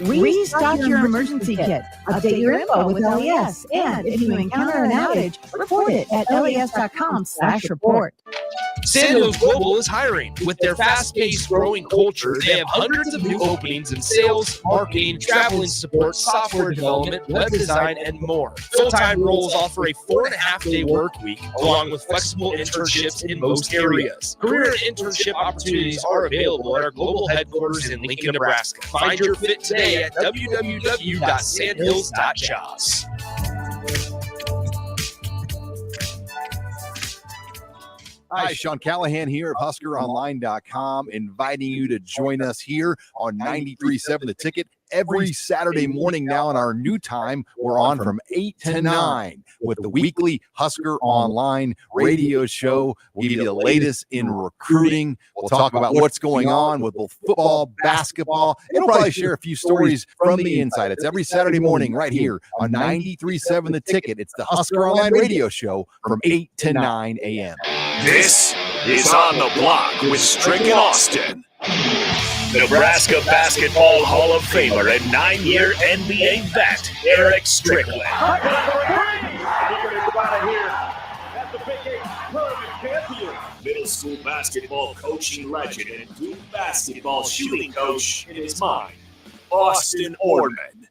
Restock your emergency kit. Update your info with LES. And if you encounter an outage, report it at les.com/report. Sandhills Global is hiring. With their fast-paced growing culture, they have hundreds of new openings in sales, marketing, traveling support, software development, web design, and more. Full-time roles offer a 4.5-day work week, along with flexible internships in most areas. Career and internship opportunities are available at our global headquarters in Lincoln, Nebraska. Find your fit today at www.sandhills.jobs. Hi, Sean Callahan here of HuskerOnline.com, inviting you to join us here on 93.7 The Ticket every Saturday morning now in our new time. We're on from 8 to 9 with the weekly Husker Online radio show. We'll give you the latest in recruiting. We'll talk about what's going on with both football, basketball, and we'll probably share a few stories from the inside. It's every Saturday morning right here on 93.7 The Ticket. It's the Husker Online radio show from 8 to 9 a.m. This is On the Block with Strickland Austin. Nebraska Basketball Hall of Famer and 9-year NBA vet, Erick Strickland. Middle school basketball coaching legend and Duke basketball shooting coach in his mind, Austin Orman.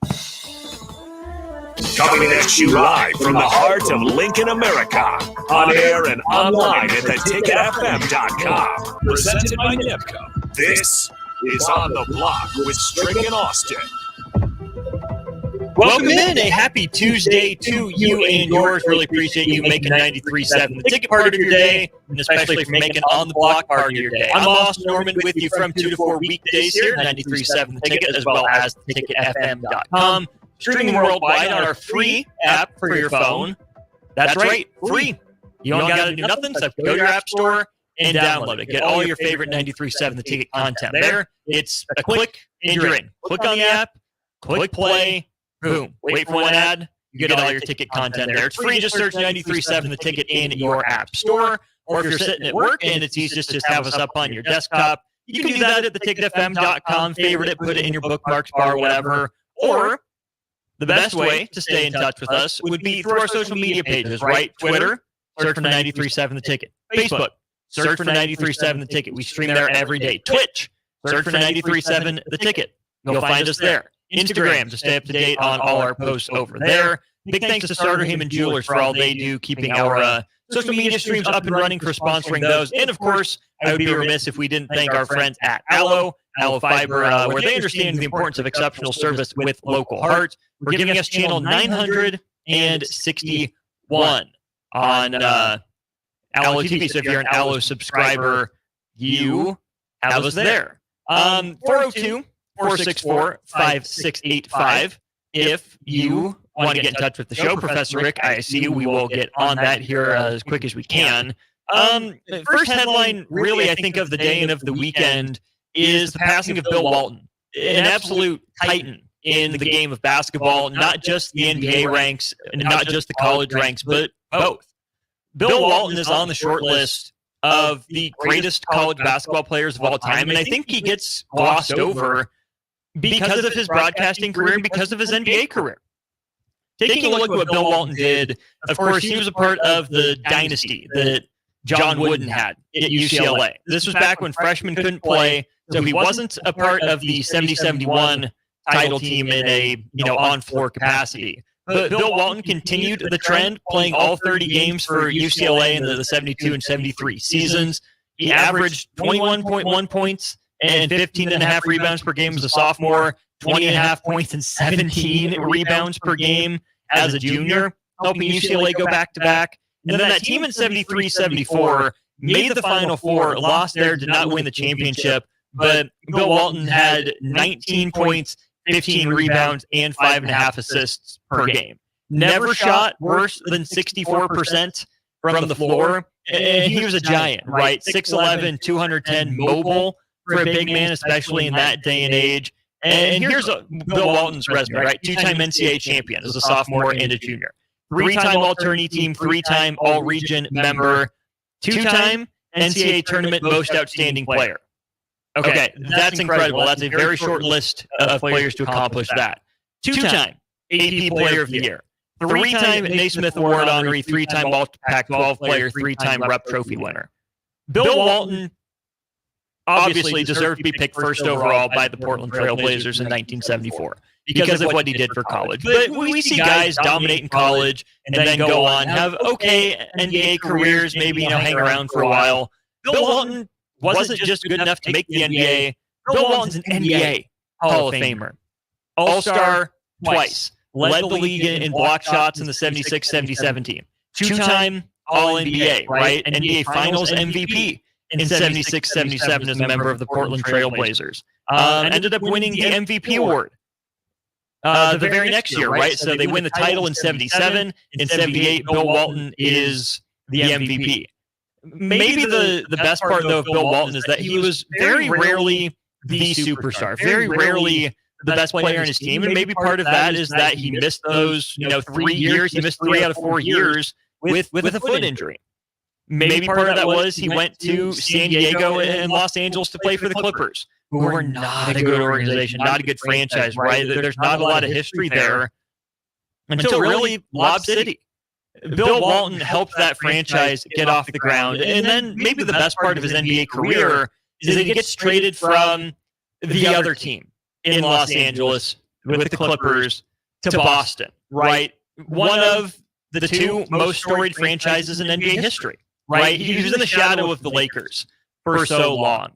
Coming at you live from the heart of Lincoln, America, on air and online at theticketfm.com. Presented by NIPCO. This is On the Block with Strickland Austin. Welcome in. A happy Tuesday to you and yours. Really appreciate you making 93.7 The Ticket part of your day, and especially for making On the Block part of your day. I'm Austin Norman with you from 2 to 4 weekdays here, 93.7 The Ticket, as well as theticketfm.com. Streaming worldwide on our free app for your phone. That's right, free. You don't got to do nothing except go to your app store and download it. Get all your favorite 93.7 The Ticket content there. It's a click and you're in. Click on the app, click play, boom. Wait for one ad, you get all your ticket content there. It's free. Just search 93.7 The Ticket in your app store. Or if you're sitting at work and it's easiest, just have us up on your desktop. You can do that at theticketfm.com. Favorite it, put it in your bookmarks bar, whatever. Or the best way to stay in touch with us would be through our social media pages, right? Twitter, search for 93.7 The Ticket. Facebook, search for 93.7 The Ticket. We stream there every day. Twitch, search for 93.7 The Ticket. You'll find us there. Instagram, to stay up to date on all our posts over there. Big thanks to Starter Heyman Jewelers for all they do, keeping our social media streams up and running, for sponsoring those. And, of course, I would be remiss if we didn't thank our friends at Aloe Fiber, where they understand the importance of exceptional service with local heart. We're giving us channel 961 on Aloe TV. So if you're an Aloe subscriber, you have us there. 402-464-5685. If you want to get in touch with the show, Professor Rick, I see you. We will get on that here as quick as we can. First headline, really, I think, of the day and of the weekend is the passing of Bill Walton, an absolute titan in the game of basketball, not just the NBA ranks, and not just the college ranks, but both. Bill Walton is on the short list of the greatest college basketball players of all time, and I think he gets glossed over because of his broadcasting career and because of his NBA career. Taking a look at what Bill Walton did, of course, he was a part of the dynasty that John Wooden had at UCLA. This was back when freshmen couldn't play, so he wasn't a part of the 70-71 title team in a on-floor capacity. But Bill Walton continued the trend, playing all 30 games for UCLA in the 72 and 73 seasons. He averaged 21.1 points and 15.5 rebounds per game as a sophomore, 20.5 points and 17 rebounds per game as a junior, helping UCLA go back-to-back. And then that team in 73-74 made the Final Four, lost there, did not win the championship, but Bill Walton had 19 points, 15 rebounds, and 5.5 assists per game. Never shot worse than 64% from the floor, and he was a giant, right? 6'11", 210, mobile for a big man, especially in that day and age. And here's Bill Walton's resume, right? Two-time NCAA champion as a sophomore and a junior. 3-time All-Tourney team, 3-time All-Region member, 2-time NCAA tournament most outstanding player. Okay, that's incredible. That's a very short list of players to accomplish that. 2-time AP Player of the Year, 3-time Naismith Award honoree, 3-time All Pac-12 player, 3-time Rep Trophy winner. Bill Walton obviously deserved to be picked first overall by the Portland Trail Blazers in 1974 because of what he did for college. But we see guys dominate in college and then go on, have okay NBA careers, maybe hang around for a while. Bill Walton wasn't just good enough to make the NBA. Bill Walton's an NBA Hall of Famer. All-Star twice. Led the league in block shots in the 76-77 team. 2-time All-NBA, right? NBA Finals MVP in 76-77 as a member of the Portland Trail Blazers. Ended up winning the MVP award the very next year, right? So they win the title in 77. In 78, Bill Walton is the MVP. Maybe the best part, though, of Bill Walton is that he was very rarely the superstar, very rarely the best player on his team. And maybe part of that is that he missed those 3 years. He missed 3 out of 4 years with a foot injury. Maybe part of that was he went to San Diego and Los Angeles to play for the Clippers, who were not a good organization, not a good franchise, right? There's not a lot of history there until really Lob City. Bill Walton helped that franchise get off the ground. And then maybe the best part of his NBA career is that he gets traded from the other team in Los Angeles with the Clippers to Boston, right? One of the 2 most storied franchises in NBA history, right? He was in the shadow of the Lakers for so long,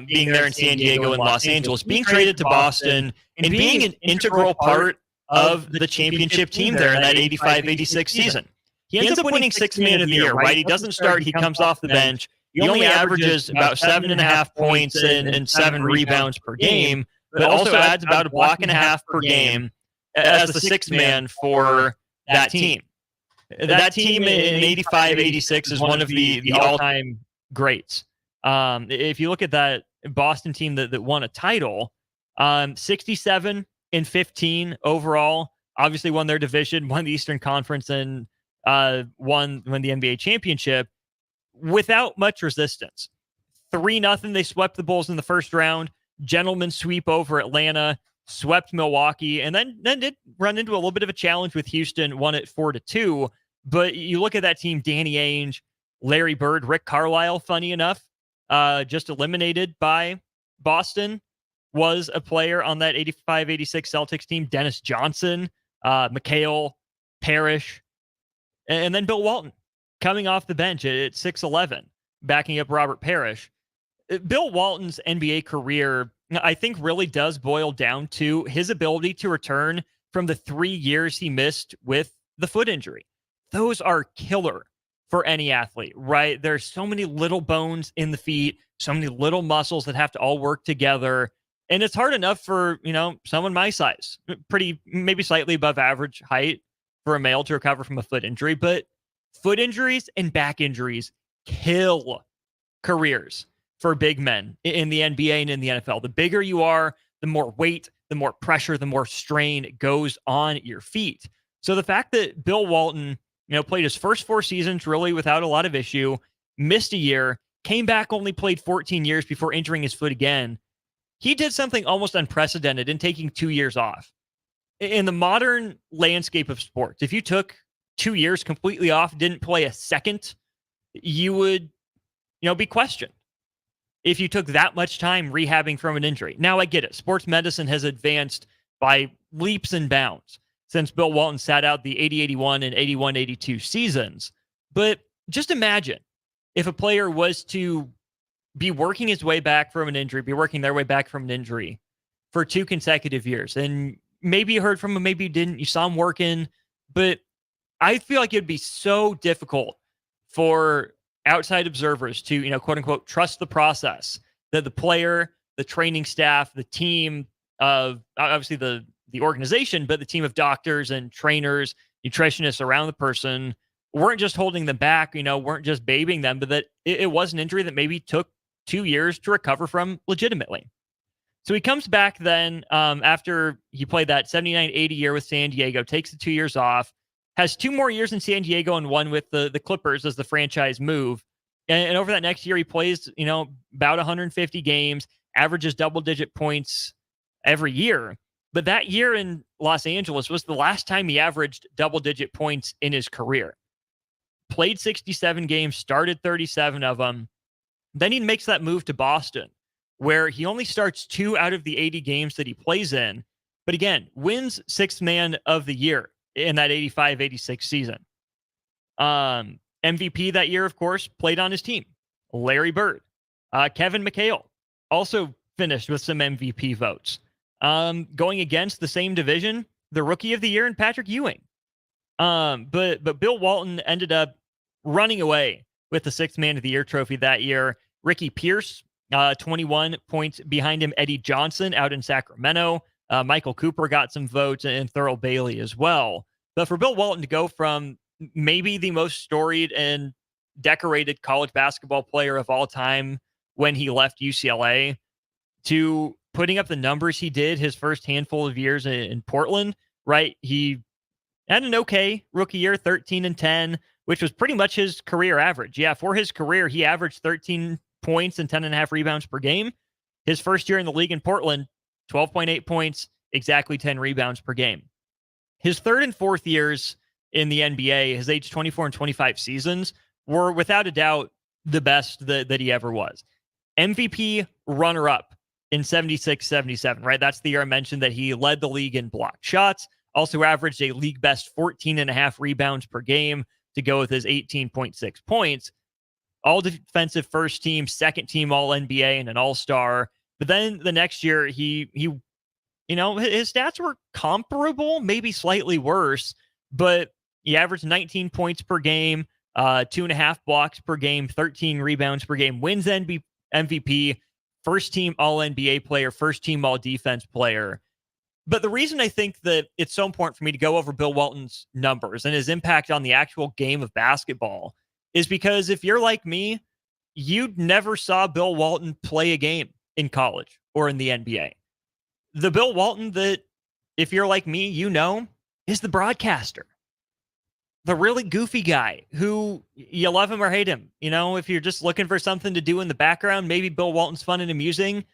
being there in San Diego and Los Angeles, being traded to Boston and being an integral part of the championship team there in that 85-86 season. He ends up winning 6th Man of the Year, right? He doesn't start. He comes off the bench. He only averages about 7.5 points and 7 rebounds per game, but also adds about a block and a half per game as the 6th man for that team. That team in 85-86 is one of the all-time greats. If you look at that Boston team that won a title, 67 and 15 overall, obviously won their division, won the Eastern Conference, and won the NBA championship without much resistance. 3-0, they swept the Bulls in the first round. Gentleman sweep over Atlanta, swept Milwaukee, and then did run into a little bit of a challenge with Houston, won it 4-2. But you look at that team, Danny Ainge, Larry Bird, Rick Carlisle, funny enough, just eliminated by Boston, was a player on that 85-86 Celtics team. Dennis Johnson, McHale, Parrish, and then Bill Walton coming off the bench at 6'11", backing up Robert Parrish. Bill Walton's NBA career, I think, really does boil down to his ability to return from the 3 years he missed with the foot injury. Those are killer for any athlete, right? There's so many little bones in the feet, so many little muscles that have to all work together. And it's hard enough for, someone my size, pretty, maybe slightly above average height for a male to recover from a foot injury. But foot injuries and back injuries kill careers for big men in the NBA and in the NFL. The bigger you are, the more weight, the more pressure, the more strain goes on your feet. So the fact that Bill Walton, played his first 4 seasons really without a lot of issue, missed a year, came back, only played 14 years before injuring his foot again. He did something almost unprecedented in taking 2 years off. In the modern landscape of sports, if you took 2 years completely off, didn't play a second, you would, be questioned if you took that much time rehabbing from an injury. Now, I get it. Sports medicine has advanced by leaps and bounds since Bill Walton sat out the 80-81 and 81-82 seasons. But just imagine if a player was to be working his way back from an injury, be working their way back from an injury for 2 consecutive years. And maybe you heard from him, maybe you didn't, you saw him working, but I feel like it'd be so difficult for outside observers to, quote unquote, trust the process that the player, the training staff, the team of obviously the organization, but the team of doctors and trainers, nutritionists around the person weren't just holding them back, weren't just babying them, but that it was an injury that maybe took 2 years to recover from legitimately. So he comes back then after he played that 79-80 year with San Diego, takes the 2 years off, has 2 more years in San Diego and 1 with the Clippers as the franchise move. And over that next year, he plays, about 150 games, averages double-digit points every year. But that year in Los Angeles was the last time he averaged double-digit points in his career. Played 67 games, started 37 of them. Then he makes that move to Boston, where he only starts 2 out of the 80 games that he plays in. But again, wins Sixth Man of the Year in that 85-86 season. MVP that year, of course, played on his team. Larry Bird. Kevin McHale also finished with some MVP votes. Going against the same division, the Rookie of the Year and Patrick Ewing. But Bill Walton ended up running away with the Sixth Man of the Year trophy that year. Ricky Pierce, 21 points behind him. Eddie Johnson out in Sacramento. Michael Cooper got some votes, and Thurl Bailey as well. But for Bill Walton to go from maybe the most storied and decorated college basketball player of all time when he left UCLA to putting up the numbers he did his first handful of years in Portland, right? He had an okay rookie year, 13-10, which was pretty much his career average. Yeah, for his career, he averaged 13 points and 10.5 rebounds per game. His first year in the league in Portland, 12.8 points, exactly 10 rebounds per game. His third and fourth years in the NBA, his age 24 and 25 seasons, were without a doubt the best that he ever was. MVP runner-up in 76-77, right? That's the year I mentioned that he led the league in blocked shots, also averaged a league best 14.5 rebounds per game to go with his 18.6 points. All defensive first team, second team All-NBA, and an All-Star. But then the next year, he his stats were comparable, maybe slightly worse, but he averaged 19 points per game, 2.5 blocks per game, 13 rebounds per game, wins MVP, first team All-NBA player, first team All-Defense player. But the reason I think that it's so important for me to go over Bill Walton's numbers and his impact on the actual game of basketball is because if you're like me, you never saw Bill Walton play a game in college or in the NBA. The Bill Walton that, if you're like me, is the broadcaster. The really goofy guy who you love him or hate him. If you're just looking for something to do in the background, maybe Bill Walton's fun and amusing.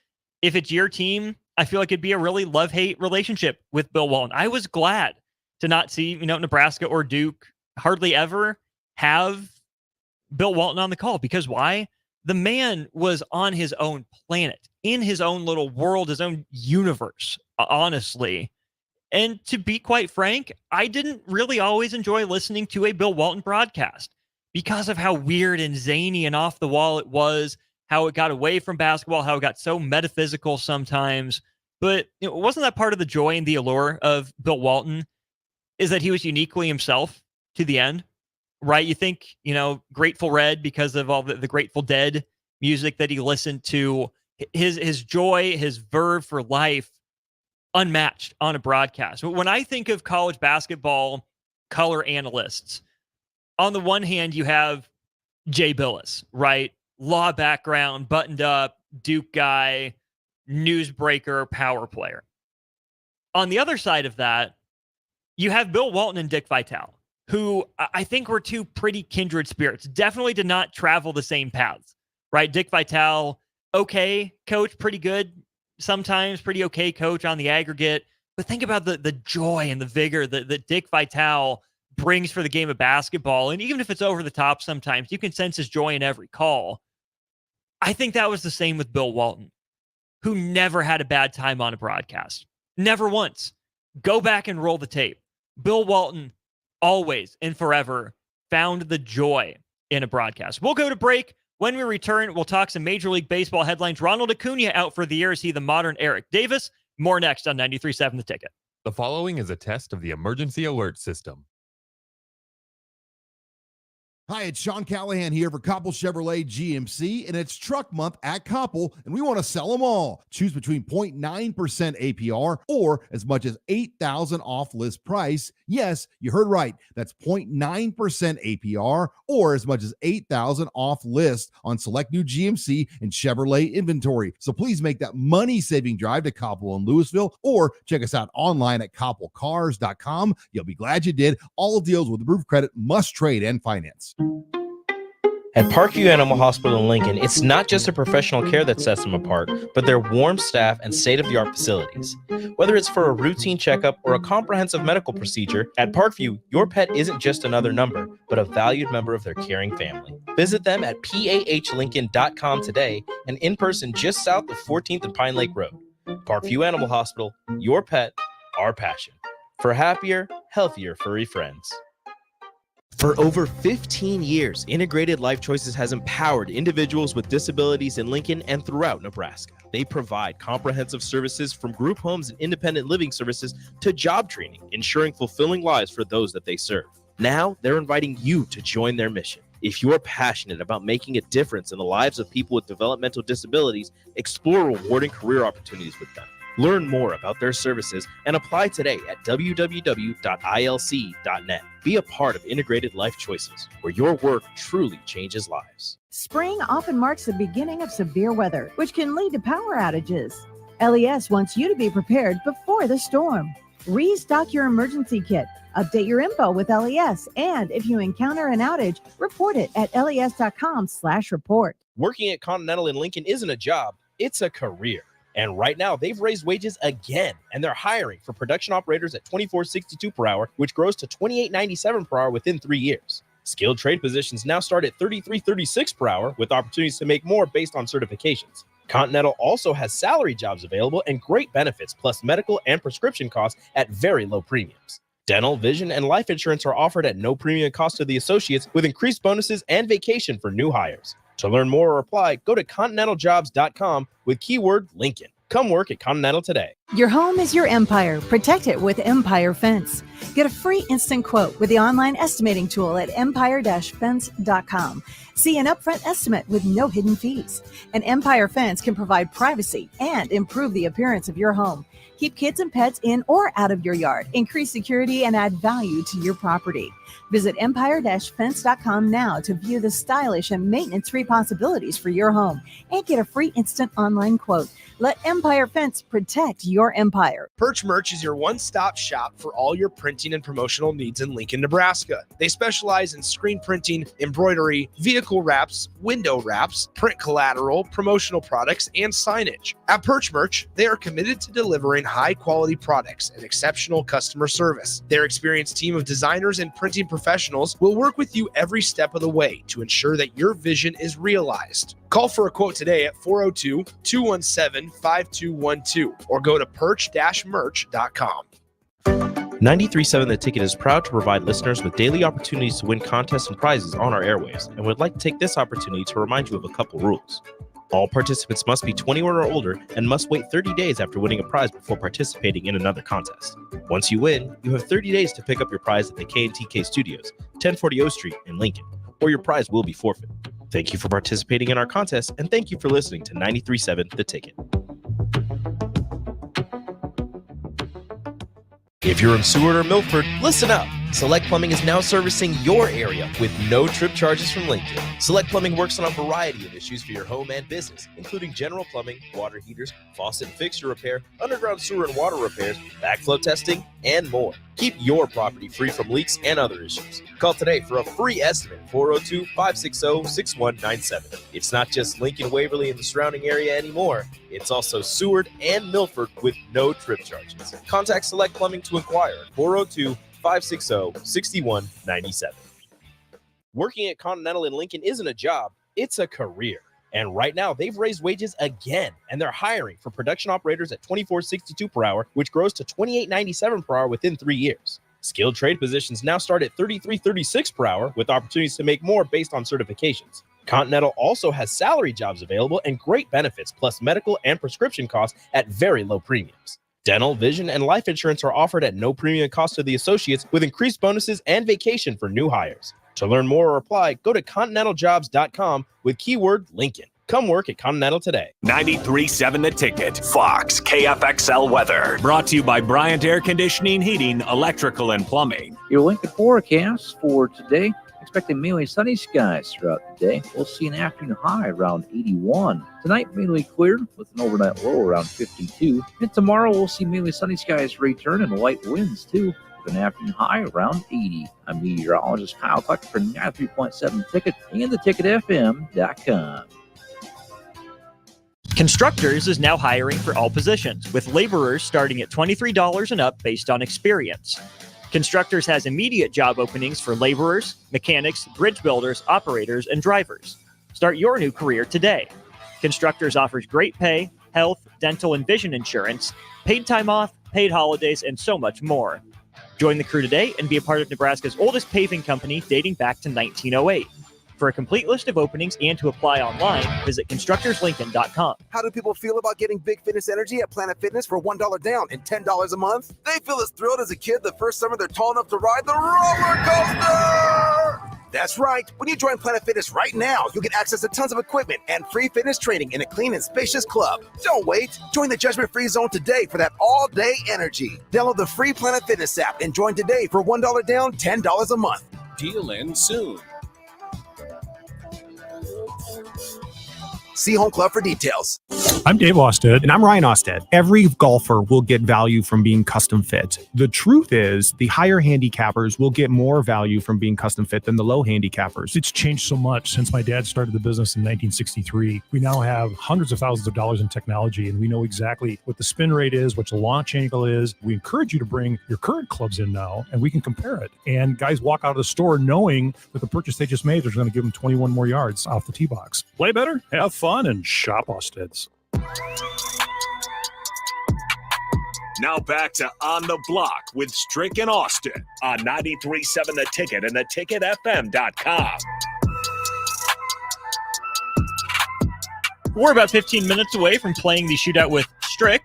If it's your team, I feel like it'd be a really love-hate relationship with Bill Walton. I was glad to not see, Nebraska or Duke hardly ever have Bill Walton on the call. Because why? The man was on his own planet, in his own little world, his own universe, honestly. And to be quite frank, I didn't really always enjoy listening to a Bill Walton broadcast because of how weird and zany and off the wall it was, how it got away from basketball, how it got so metaphysical sometimes. But wasn't that part of the joy and the allure of Bill Walton, is that he was uniquely himself to the end, right? You think, Grateful Red, because of all the Grateful Dead music that he listened to, his joy, his verve for life, unmatched on a broadcast. When I think of college basketball color analysts, on the one hand, you have Jay Billis, right? Law background, buttoned up, Duke guy, newsbreaker, power player. On the other side of that, you have Bill Walton and Dick Vitale, who I think were two pretty kindred spirits. Definitely did not travel the same paths, right? Dick Vitale, okay, coach, pretty good. Sometimes pretty okay coach on the aggregate, but think about the joy and the vigor that Dick Vitale brings for the game of basketball. And even if it's over the top sometimes, you can sense his joy in every call. I think that was the same with Bill Walton, who never had a bad time on a broadcast. Never once. Go back and roll the tape. Bill Walton always and forever found the joy in a broadcast. We'll go to break. When we return, we'll talk some Major League Baseball headlines. Ronald Acuna out for the year. Is he the modern Eric Davis? More next on 93.7 The Ticket. The following is a test of the emergency alert system. Hi, it's Sean Callahan here for Koppel Chevrolet GMC, and it's truck month at Koppel, and we want to sell them all. Choose between 0.9% APR or as much as $8,000 off list price. Yes, you heard right. That's 0.9% APR or as much as $8,000 off list on select new GMC and Chevrolet inventory. So please make that money-saving drive to Koppel in Louisville or check us out online at koppelcars.com. You'll be glad you did. All deals with approved credit, must trade, and finance. At Parkview Animal Hospital in Lincoln, it's not just a professional care that sets them apart, but their warm staff and state-of-the-art facilities. Whether it's for a routine checkup or a comprehensive medical procedure, at Parkview, your pet isn't just another number, but a valued member of their caring family. Visit them at pahlincoln.com today and in person just south of 14th and Pine Lake Road. Parkview Animal Hospital, your pet, our passion. For happier, healthier furry friends. For over 15 years, Integrated Life Choices has empowered individuals with disabilities in Lincoln and throughout Nebraska. They provide comprehensive services from group homes and independent living services to job training, ensuring fulfilling lives for those that they serve. Now, they're inviting you to join their mission. If you're passionate about making a difference in the lives of people with developmental disabilities, explore rewarding career opportunities with them. Learn more about their services and apply today at www.ilc.net. Be a part of Integrated Life Choices, where your work truly changes lives. Spring often marks the beginning of severe weather, which can lead to power outages. LES wants you to be prepared before the storm. Restock your emergency kit, update your info with LES, and if you encounter an outage, report it at les.com/report. Working at Continental in Lincoln isn't a job, it's a career. And right now, they've raised wages again, and they're hiring for production operators at $24.62 per hour, which grows to $28.97 per hour within 3 years. Skilled trade positions now start at $33.36 per hour, with opportunities to make more based on certifications. Continental also has salary jobs available and great benefits, plus medical and prescription costs at very low premiums. Dental, vision, and life insurance are offered at no premium cost to the associates, with increased bonuses and vacation for new hires. To learn more or apply, go to continentaljobs.com with keyword Lincoln. Come work at Continental today. Your home is your empire. Protect it with Empire Fence. Get a free instant quote with the online estimating tool at empire-fence.com. See an upfront estimate with no hidden fees. An Empire Fence can provide privacy and improve the appearance of your home. Keep kids and pets in or out of your yard. Increase security and add value to your property. Visit empire-fence.com now to view the stylish and maintenance-free possibilities for your home and get a free instant online quote. Let Empire Fence protect your empire. Perch Merch is your one-stop shop for all your printing and promotional needs in Lincoln, Nebraska. They specialize in screen printing, embroidery, vehicle wraps, window wraps, print collateral, promotional products, and signage. At Perch Merch, they are committed to delivering high-quality products and exceptional customer service. Their experienced team of designers and printing professionals will work with you every step of the way to ensure that your vision is realized. Call for a quote today at 402-217-5212 or go to perch-merch.com. 93.7 The Ticket is proud to provide listeners with daily opportunities to win contests and prizes on our airwaves, and would like to take this opportunity to remind you of a couple rules. All participants must be 21 or older and must wait 30 days after winning a prize before participating in another contest. Once you win, you have 30 days to pick up your prize at the K&TK Studios, 1040 O Street in Lincoln, or your prize will be forfeit. Thank you for participating in our contest, and thank you for listening to 93.7 The Ticket. If you're in Seward or Milford, listen up. Select Plumbing is now servicing your area with no trip charges from Lincoln. Select Plumbing works on a variety of issues for your home and business, including general plumbing, water heaters, faucet and fixture repair, underground sewer and water repairs, backflow testing, and more. Keep your property free from leaks and other issues. Call today for a free estimate, 402-560-6197. It's not just Lincoln, Waverly, and the surrounding area anymore. It's also Seward and Milford with no trip charges. Contact Select Plumbing to inquire at 402-560-6197. Working at Continental in Lincoln isn't a job, it's a career. And right now, they've raised wages again, and they're hiring for production operators at $24.62 per hour, which grows to $28.97 per hour within 3 years. Skilled trade positions now start at $33.36 per hour, with opportunities to make more based on certifications. Continental also has salary jobs available and great benefits, plus medical and prescription costs at very low premiums. Dental, vision, and life insurance are offered at no premium cost to the associates, with increased bonuses and vacation for new hires. To learn more or apply, go to continentaljobs.com with keyword Lincoln. Come work at Continental today. 93.7 The Ticket, Fox, KFXL weather. Brought to you by Bryant Air Conditioning, Heating, Electrical, and Plumbing. Your Lincoln forecast for today, expecting mainly sunny skies throughout the day. We'll see an afternoon high around 81. Tonight, mainly clear with an overnight low around 52. And tomorrow, we'll see mainly sunny skies return and light winds too. an afternoon high around 80. I'm meteorologist Kyle Clark for 93.7 Ticket and theticketfm.com. Constructors is now hiring for all positions, with laborers starting at $23 and up based on experience. Constructors has immediate job openings for laborers, mechanics, bridge builders, operators, and drivers. Start your new career today. Constructors offers great pay, health, dental, and vision insurance, paid time off, paid holidays, and so much more. Join the crew today and be a part of Nebraska's oldest paving company dating back to 1908. For a complete list of openings and to apply online, visit constructorslincoln.com. How do people feel about getting Big Fitness Energy at Planet Fitness for $1 down and $10 a month? They feel as thrilled as a kid the first summer they're tall enough to ride the roller coaster! That's right. When you join Planet Fitness right now, you'll get access to tons of equipment and free fitness training in a clean and spacious club. Don't wait. Join the judgment-free zone today for that all-day energy. Download the free Planet Fitness app and join today for $1 down, $10 a month. Deal ends soon. See Home Club for details. I'm Dave Osted. And I'm Ryan Osted. Every golfer will get value from being custom fit. The truth is, the higher handicappers will get more value from being custom fit than the low handicappers. It's changed so much since my dad started the business in 1963. We now have hundreds of thousands of dollars in technology, and we know exactly what the spin rate is, what the launch angle is. We encourage you to bring your current clubs in now, and we can compare it. And guys walk out of the store knowing that the purchase they just made is going to give them 21 more yards off the tee box. Play better, have fun, and shop Osted's. Now back to On the Block with Strick and Austin on 93.7 The Ticket and theticketfm.com. We're about 15 minutes away from playing the shootout with Strick.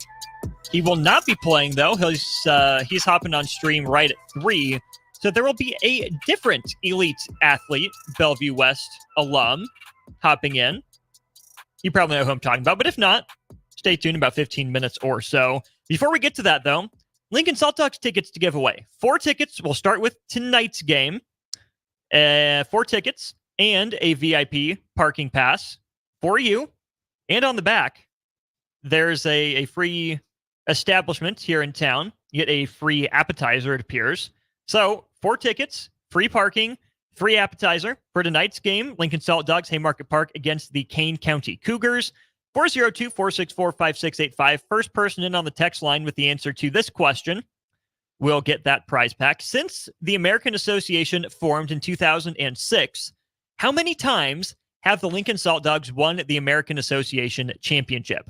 He will not be playing, though. He's hopping on stream right at 3. So there will be a different elite athlete, Bellevue West alum, hopping in. You probably know who I'm talking about, but if not, stay tuned about 15 minutes or so. Before we get to that, though, Lincoln Salt Dogs tickets to give away. 4 tickets. We'll start with tonight's game. 4 tickets and a VIP parking pass for you. And on the back, there's a free establishment here in town. You get a free appetizer, it appears. So 4 tickets, free parking, free appetizer for tonight's game. Lincoln Salt Dogs, Haymarket Park against the Kane County Cougars. 402-464-5685. First person in on the text line with the answer to this question will get that prize pack. Since the American Association formed in 2006, how many times have the Lincoln Salt Dogs won the American Association Championship?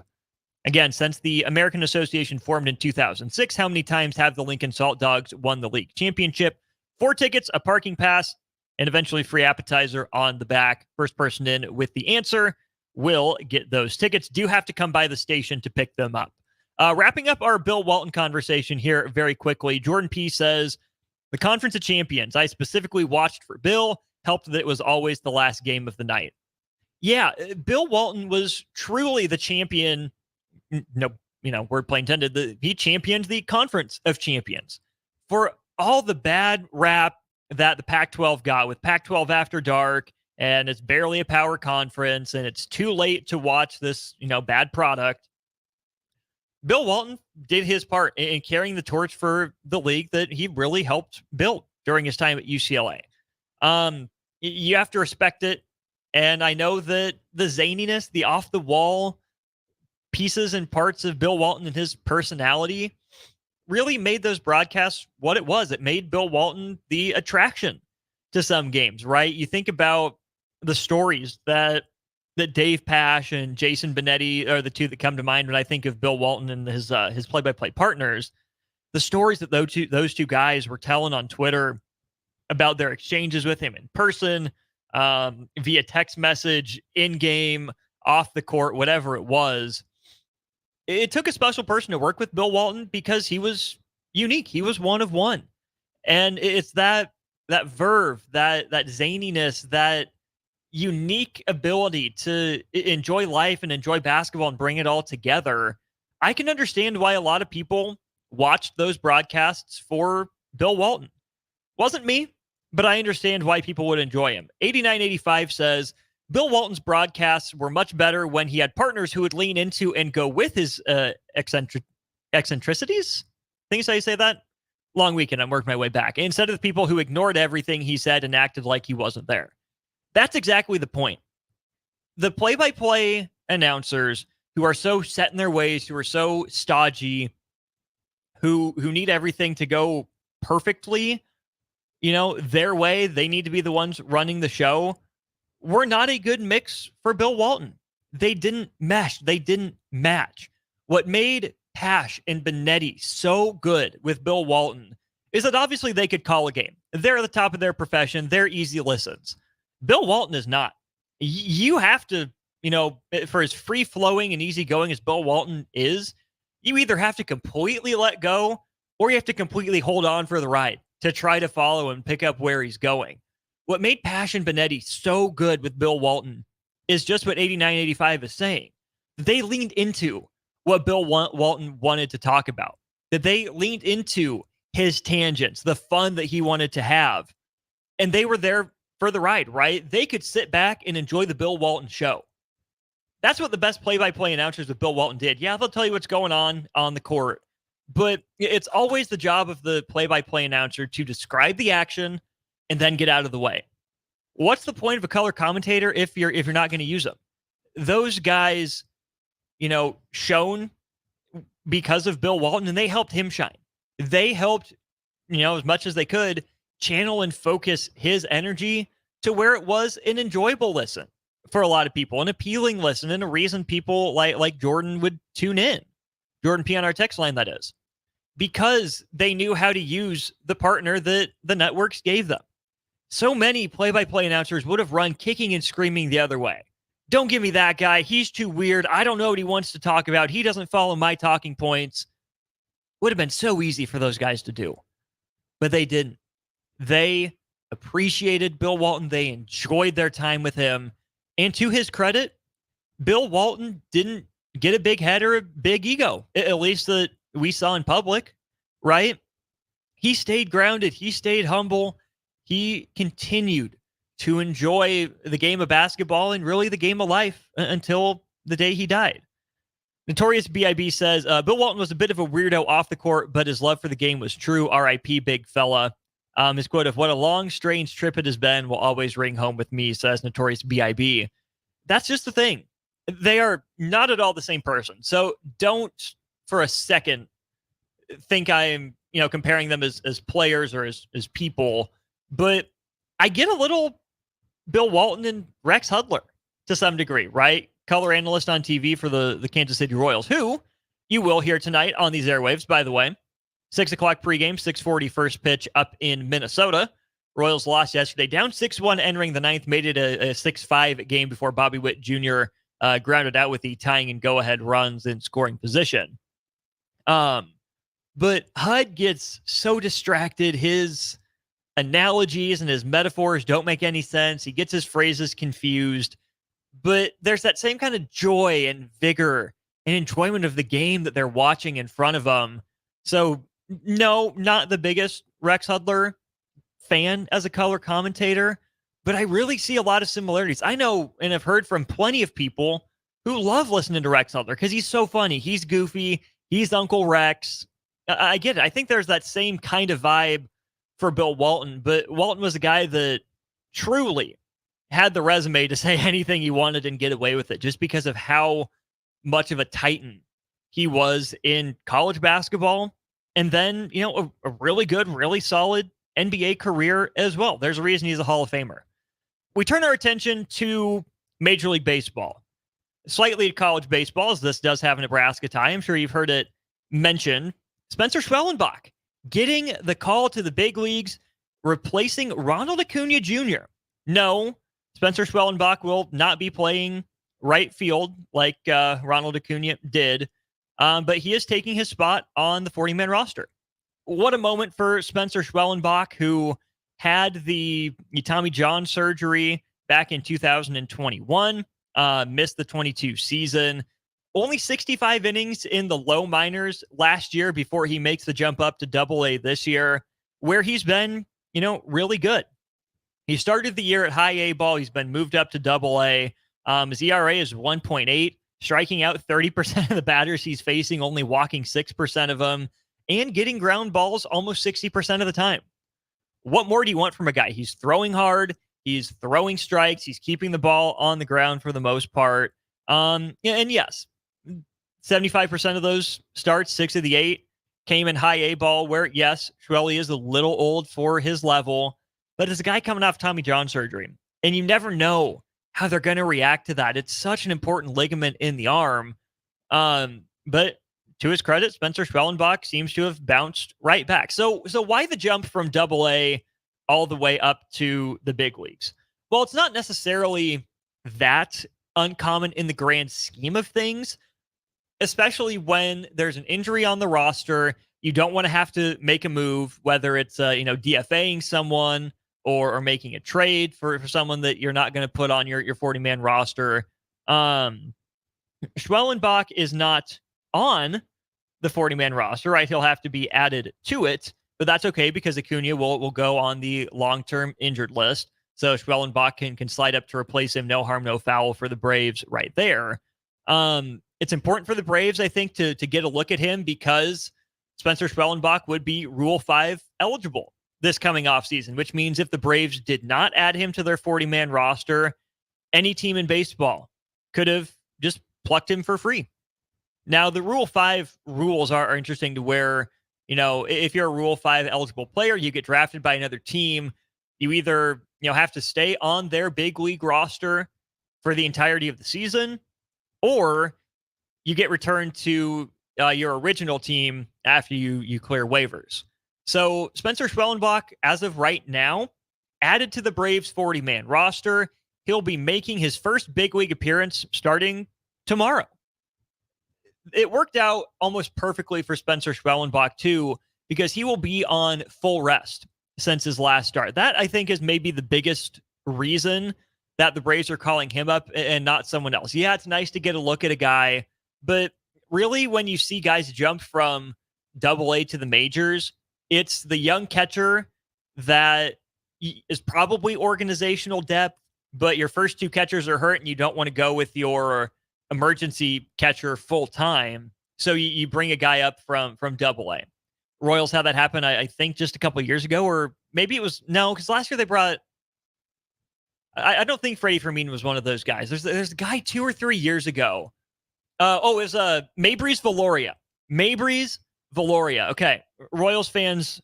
Again, since the American Association formed in 2006, how many times have the Lincoln Salt Dogs won the league championship? 4 tickets, a parking pass, and eventually free appetizer on the back. First person in with the answer will get those tickets. Do have to come by the station to pick them up. Wrapping up our Bill Walton conversation here very quickly. Jordan P. says, the Conference of Champions, I specifically watched for Bill, helped that it was always the last game of the night. Yeah, Bill Walton was truly the champion. No, wordplay intended. He championed the Conference of Champions. For all the bad rap that the Pac-12 got with Pac-12 After Dark, and it's barely a power conference, and it's too late to watch this, bad product. Bill Walton did his part in carrying the torch for the league that he really helped build during his time at UCLA. You have to respect it, and I know that the zaniness, the off-the-wall pieces and parts of Bill Walton and his personality really made those broadcasts what it was. It made Bill Walton the attraction to some games, right? You think about the stories that Dave Pash and Jason Benetti are the two that come to mind when I think of Bill Walton and his play-by-play partners. The stories that those two guys were telling on Twitter about their exchanges with him in person, via text message, in-game, off the court, whatever it was. It took a special person to work with Bill Walton because he was unique. He was one of one. And it's that verve, that zaniness, that unique ability to enjoy life and enjoy basketball and bring it all together. I can understand why a lot of people watched those broadcasts for Bill Walton. Wasn't me, but I understand why people would enjoy him. 8985 says, Bill Walton's broadcasts were much better when he had partners who would lean into and go with his eccentricities. I think that's how you say that. long weekend. I'm working my way back. Instead of the people who ignored everything he said and acted like he wasn't there. That's exactly the point. The play-by-play announcers who are so set in their ways, who are so stodgy, who need everything to go perfectly, their way, they need to be the ones running the show, were not a good mix for Bill Walton. They didn't mesh. They didn't match. What made Pash and Benetti so good with Bill Walton is that obviously they could call a game. They're at the top of their profession. They're easy listens. Bill Walton is not. You have to, for as free-flowing and easygoing as Bill Walton is, you either have to completely let go or you have to completely hold on for the ride to try to follow and pick up where he's going. What made Pash and Benetti so good with Bill Walton is just what 8985 is saying. They leaned into what Bill Walton wanted to talk about. That they leaned into his tangents, the fun that he wanted to have. And they were there for the ride, right? They could sit back and enjoy the Bill Walton show. That's what the best play-by-play announcers with Bill Walton did. Yeah, they'll tell you what's going on the court. But it's always the job of the play-by-play announcer to describe the action and then get out of the way. What's the point of a color commentator if you're not going to use them? Those guys, shone because of Bill Walton, and they helped him shine. They helped, as much as they could, channel and focus his energy to where it was an enjoyable listen for a lot of people, an appealing listen, and a reason people like Jordan would tune in. Jordan P on our text line, that is. Because they knew how to use the partner that the networks gave them. So many play-by-play announcers would have run kicking and screaming the other way. Don't give me that guy. He's too weird. I don't know what he wants to talk about. He doesn't follow my talking points. Would have been so easy for those guys to do. But they didn't. They appreciated Bill Walton. They enjoyed their time with him. And to his credit, Bill Walton didn't get a big head or a big ego, at least that we saw in public, right? He stayed grounded. He stayed humble. He continued to enjoy the game of basketball and really the game of life until the day he died. Notorious B.I.B. says, Bill Walton was a bit of a weirdo off the court, but his love for the game was true. R.I.P. big fella. His quote of, "What a long, strange trip it has been will always ring home with me," says Notorious B.I.B. That's just the thing. They are not at all the same person. So don't for a second think I'm, comparing them as players or as people. But I get a little Bill Walton and Rex Hudler to some degree, right? Color analyst on TV for the Kansas City Royals, who you will hear tonight on these airwaves, by the way. 6 o'clock pregame, 6:40 first pitch up in Minnesota. Royals lost yesterday, down 6-1 entering the ninth, made it a 6-5 game before Bobby Witt Jr. Grounded out with the tying and go-ahead runs in scoring position. But Hud gets so distracted. His analogies and his metaphors don't make any sense. He gets his phrases confused. But there's that same kind of joy and vigor and enjoyment of the game that they're watching in front of them. So, no, not the biggest Rex Hudler fan as a color commentator, but I really see a lot of similarities. I know and have heard from plenty of people who love listening to Rex Hudler because he's so funny. He's goofy. He's Uncle Rex. I get it. I think there's that same kind of vibe for Bill Walton, but Walton was a guy that truly had the resume to say anything he wanted and get away with it just because of how much of a titan he was in college basketball. And then, a really good, really solid NBA career as well. There's a reason he's a Hall of Famer. We turn our attention to Major League Baseball. Slightly to college baseball, as this does have a Nebraska tie. I'm sure you've heard it mentioned. Spencer Schwellenbach getting the call to the big leagues, replacing Ronald Acuna Jr. No, Spencer Schwellenbach will not be playing right field like Ronald Acuna did, but he is taking his spot on the 40-man roster. What a moment for Spencer Schwellenbach, who had the Tommy John surgery back in 2021, missed the 22 season. Only 65 innings in the low minors last year before he makes the jump up to Double-A this year, where he's been, really good. He started the year at high A ball. He's been moved up to Double-A. His ERA is 1.8, striking out 30% of the batters he's facing, only walking 6% of them. and getting ground balls almost 60% of the time. What more do you want from a guy? He's throwing hard. He's throwing strikes. He's keeping the ball on the ground for the most part. And yes, 75% of those starts, 6 of the 8, came in high A ball where, yes, Schwelly is a little old for his level, but as a guy coming off Tommy John surgery, and you never know how they're going to react to that. It's such an important ligament in the arm. But to his credit, Spencer Schwellenbach seems to have bounced right back. So why the jump from AA all the way up to the big leagues? Well, it's not necessarily that uncommon in the grand scheme of things, especially when there's an injury on the roster. You don't want to have to make a move, whether it's DFAing someone or making a trade for someone that you're not going to put on your 40-man roster. Schwellenbach is not on the 40-man roster, right? He'll have to be added to it, but that's okay because Acuna will go on the long-term injured list. So Schwellenbach can slide up to replace him. No harm, no foul for the Braves right there. It's important for the Braves, I think, to get a look at him because Spencer Schwellenbach would be Rule 5 eligible this coming offseason, which means if the Braves did not add him to their 40-man roster, any team in baseball could have just plucked him for free. Now, the Rule 5 rules are interesting to where, if you're a Rule 5 eligible player, you get drafted by another team, you either, have to stay on their big league roster for the entirety of the season, or you get returned to your original team after you clear waivers. So Spencer Schwellenbach, as of right now, added to the Braves 40-man roster. He'll be making his first big league appearance starting tomorrow. It worked out almost perfectly for Spencer Schwellenbach, too, because he will be on full rest since his last start. That, I think, is maybe the biggest reason that the Braves are calling him up and not someone else. Yeah, it's nice to get a look at a guy, but really when you see guys jump from AA to the majors, it's the young catcher that is probably organizational depth, but your first 2 catchers are hurt and you don't want to go with your emergency catcher full time. So you bring a guy up from AA. Royals had that happen, I think, just a couple of years ago, or maybe it was, no, because last year they brought, I don't think Freddie Fermin was one of those guys. There's a guy 2 or 3 years ago. It was Maybreeze Valoria. Maybreeze Valoria. Okay, Royals fans,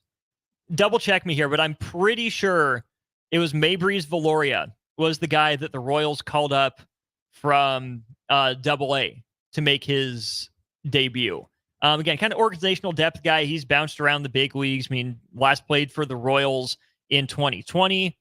double check me here, but I'm pretty sure it was Maybreeze Valoria was the guy that the Royals called up from AA to make his debut. Again, kind of organizational depth guy. He's bounced around the big leagues. I mean, last played for the Royals in 2020.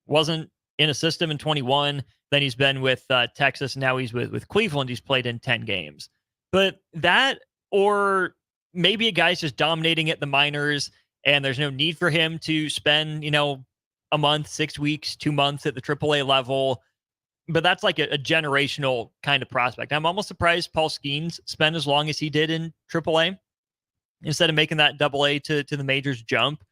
Wasn't in a system in 21. Then he's been with Texas. Now he's with Cleveland. He's played in 10 games. But that, or maybe a guy's just dominating at the minors and there's no need for him to spend, a month, 6 weeks, 2 months at the AAA level. But that's like a generational kind of prospect. I'm almost surprised Paul Skeens spent as long as he did in AAA instead of making that AA to the majors jump.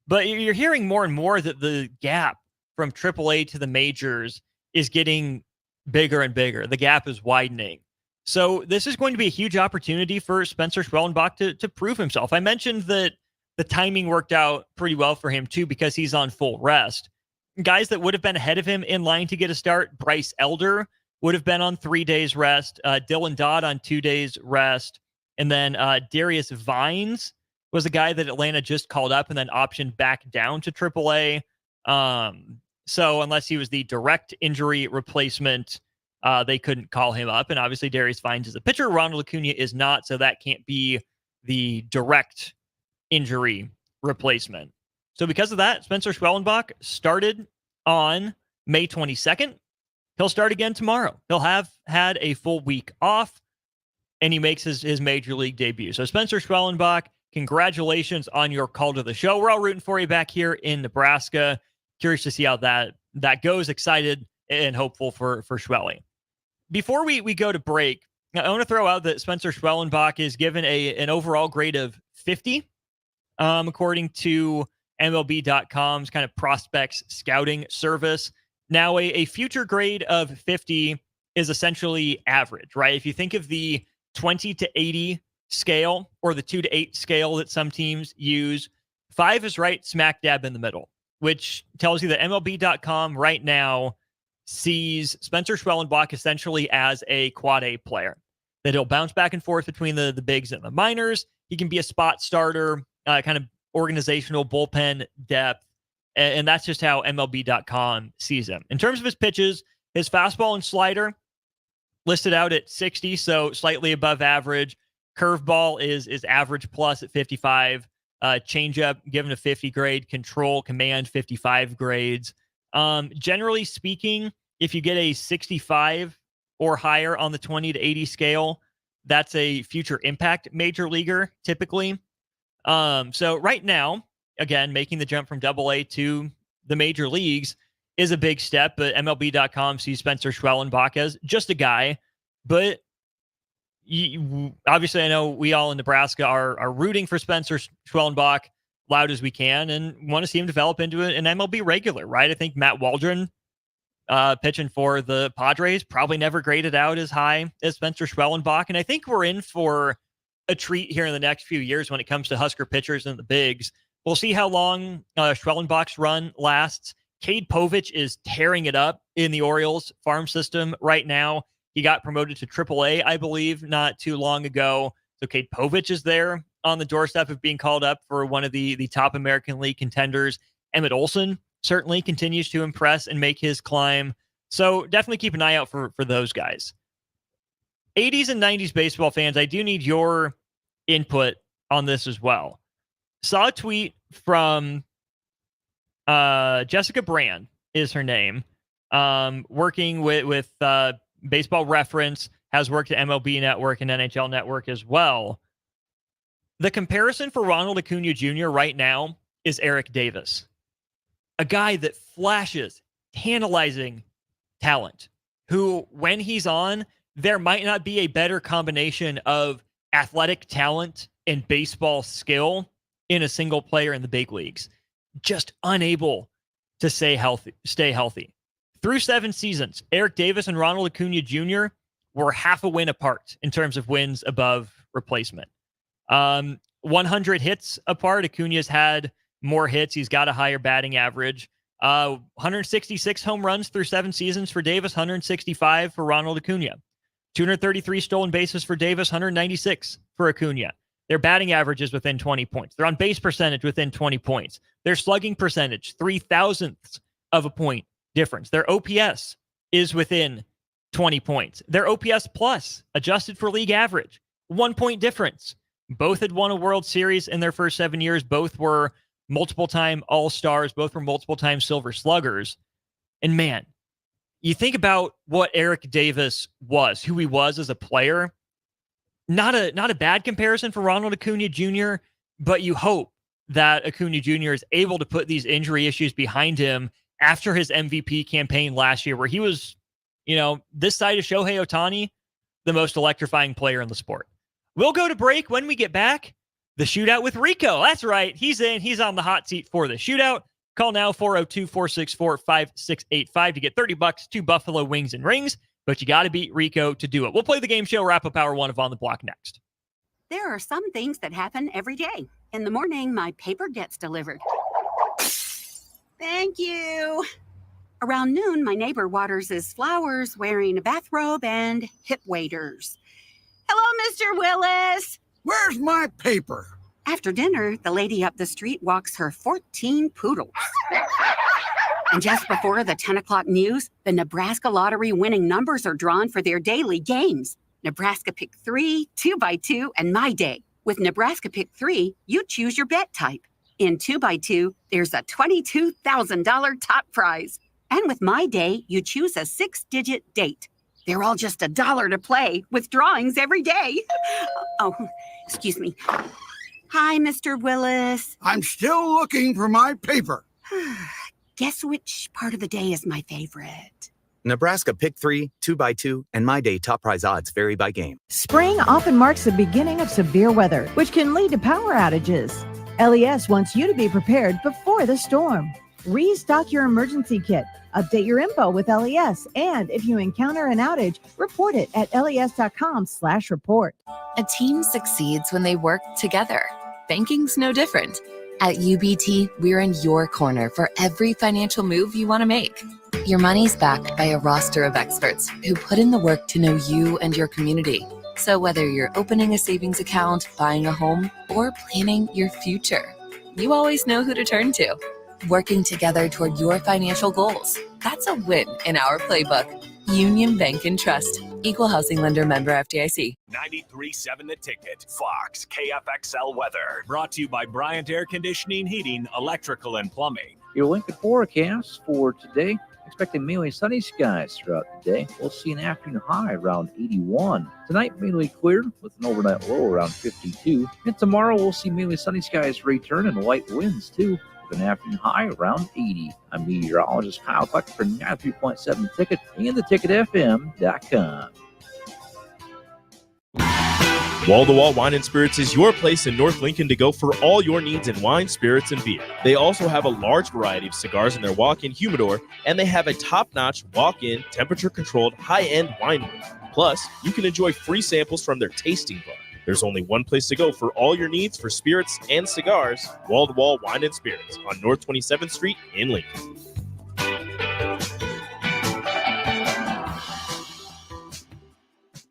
But you're hearing more and more that the gap from AAA to the majors is getting bigger and bigger. The gap is widening. So this is going to be a huge opportunity for Spencer Schwellenbach to prove himself. I mentioned that the timing worked out pretty well for him too because he's on full rest. Guys that would have been ahead of him in line to get a start, Bryce Elder would have been on 3 days rest, Dylan Dodd on 2 days rest, and then Darius Vines was a guy that Atlanta just called up and then optioned back down to AAA. So unless he was the direct injury replacement, they couldn't call him up. And obviously Darius Vines is a pitcher. Ronald Acuna is not, so that can't be the direct injury replacement. So because of that, Spencer Schwellenbach started on May 22nd. He'll start again tomorrow. He'll have had a full week off, and he makes his major league debut. So Spencer Schwellenbach, congratulations on your call to the show. We're all rooting for you back here in Nebraska. Curious to see how that goes. Excited and hopeful for Schwelly. Before we go to break, I want to throw out that Spencer Schwellenbach is given an overall grade of 50, according to MLB.com's kind of prospects scouting service. Now, a future grade of 50 is essentially average, right? If you think of the 20 to 80 scale, or the 2 to 8 scale that some teams use, 5 is right smack dab in the middle, which tells you that MLB.com right now sees Spencer Schwellenbach essentially as a quad A player, that he'll bounce back and forth between the bigs and the minors. He can be a spot starter, kind of organizational bullpen depth. And that's just how MLB.com sees him. In terms of his pitches, his fastball and slider listed out at 60, so slightly above average. Curveball is average plus at 55. Changeup given a 50 grade. Control, command, 55 grades. Generally speaking, if you get a 65 or higher on the 20 to 80 scale, that's a future impact major leaguer typically. So right now, again, making the jump from AA to the major leagues is a big step, but MLB.com sees Spencer Schwellenbach as just a guy. But obviously, I know we all in Nebraska are rooting for Spencer Schwellenbach loud as we can and want to see him develop into an MLB regular, right? I think Matt Waldron, pitching for the Padres, probably never graded out as high as Spencer Schwellenbach. And I think we're in for a treat here in the next few years when it comes to Husker pitchers and the bigs. We'll see how long Schwellenbach's run lasts. Cade Povich is tearing it up in the Orioles farm system right now. He got promoted to AAA, I believe, not too long ago. So Cade Povich is there on the doorstep of being called up for one of the top American League contenders. Emmett Olson certainly continues to impress and make his climb. So definitely keep an eye out for those guys. 80s and 90s baseball fans, I do need your input on this as well. Saw a tweet from Jessica Brand is her name, working with Baseball Reference, has worked at MLB Network and NHL Network as well. The comparison for Ronald Acuna Jr. right now is Eric Davis, a guy that flashes tantalizing talent, who, when he's on, there might not be a better combination of athletic talent and baseball skill in a single player in the big leagues. Just unable to stay healthy. Through 7 seasons, Eric Davis and Ronald Acuna Jr. were half a win apart in terms of wins above replacement. 100 hits apart. Acuna's had more hits. He's got a higher batting average. 166 home runs through 7 seasons for Davis, 165 for Ronald Acuna. 233 stolen bases for Davis, 196 for Acuna. Their batting average is within 20 points. Their on-base percentage within 20 points. Their slugging percentage, 0.003 of a point difference. Their OPS is within 20 points. Their OPS plus, adjusted for league average, 1 point difference. Both had won a World Series in their first 7 years. Both were multiple-time All-Stars. Both were multiple-time Silver Sluggers. And man, you think about what Eric Davis was, who he was as a player. Not a bad comparison for Ronald Acuna Jr., but you hope that Acuna Jr. is able to put these injury issues behind him after his MVP campaign last year, where he was, this side of Shohei Ohtani, the most electrifying player in the sport. We'll go to break. When we get back, the shootout with Rico. That's right. He's in. He's on the hot seat for the shootout. Call now 402-464-5685 to get $30 to Buffalo Wings and Rings. But you got to beat Rico to do it. We'll play the game show wrap-up hour 1 of On the Block next. There are some things that happen every day. In the morning, my paper gets delivered. Thank you. Around noon, my neighbor waters his flowers wearing a bathrobe and hip waders. Hello, Mr. Willis. Where's my paper? After dinner, the lady up the street walks her 14 poodles. And just before the 10 o'clock news, the Nebraska Lottery winning numbers are drawn for their daily games. Nebraska Pick 3, 2x2, and My Day. With Nebraska Pick 3, you choose your bet type. In 2x2, there's a $22,000 top prize. And with My Day, you choose a 6-digit date. They're all just $1 to play, with drawings every day. Oh, excuse me. Hi, Mr. Willis. I'm still looking for my paper. Guess which part of the day is my favorite? Nebraska Pick 3, 2x2, and My Day top prize odds vary by game. Spring often marks the beginning of severe weather, which can lead to power outages. LES wants you to be prepared before the storm. Restock your emergency kit Update your info with LES, and if you encounter an outage, report it at les.com/report. A team succeeds when they work together. Banking's no different. At UBT, we're in your corner for every financial move you want to make. Your money's backed by a roster of experts who put in the work to know you and your community. So whether you're opening a savings account, buying a home, or planning your future, you always know who to turn to. Working together toward your financial goals. That's a win in our playbook. Union Bank and Trust. Equal housing lender, member FDIC. 93.7 The Ticket. Fox KFXL weather. Brought to you by Bryant Air Conditioning, Heating, Electrical, and Plumbing. Your Lincoln forecast for today. Expecting mainly sunny skies throughout the day. We'll see an afternoon high around 81. Tonight, mainly clear with an overnight low around 52. And tomorrow, we'll see mainly sunny skies return and light winds too, with an afternoon high around 80. I'm meteorologist Kyle Cluck for 93.7 Ticket and theticketfm.com. Wall to Wall Wine and Spirits is your place in North Lincoln to go for all your needs in wine, spirits, and beer. They also have a large variety of cigars in their walk-in humidor, and they have a top-notch walk-in, temperature-controlled, high-end wine room. Plus, you can enjoy free samples from their tasting bar. There's only one place to go for all your needs for spirits and cigars. Wall to Wall Wine and Spirits on North 27th Street in Lincoln.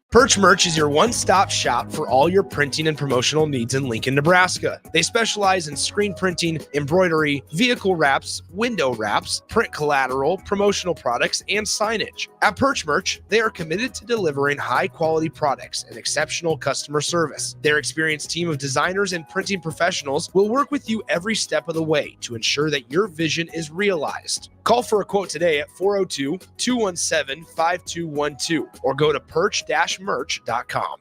Perch Merch is your one-stop shop for all your printing and promotional needs in Lincoln, Nebraska. They specialize in screen printing, embroidery, vehicle wraps, window wraps, print collateral, promotional products, and signage. At Perch Merch, they are committed to delivering high-quality products and exceptional customer service. Their experienced team of designers and printing professionals will work with you every step of the way to ensure that your vision is realized. Call for a quote today at 402-217-5212 or go to perch-merch.com.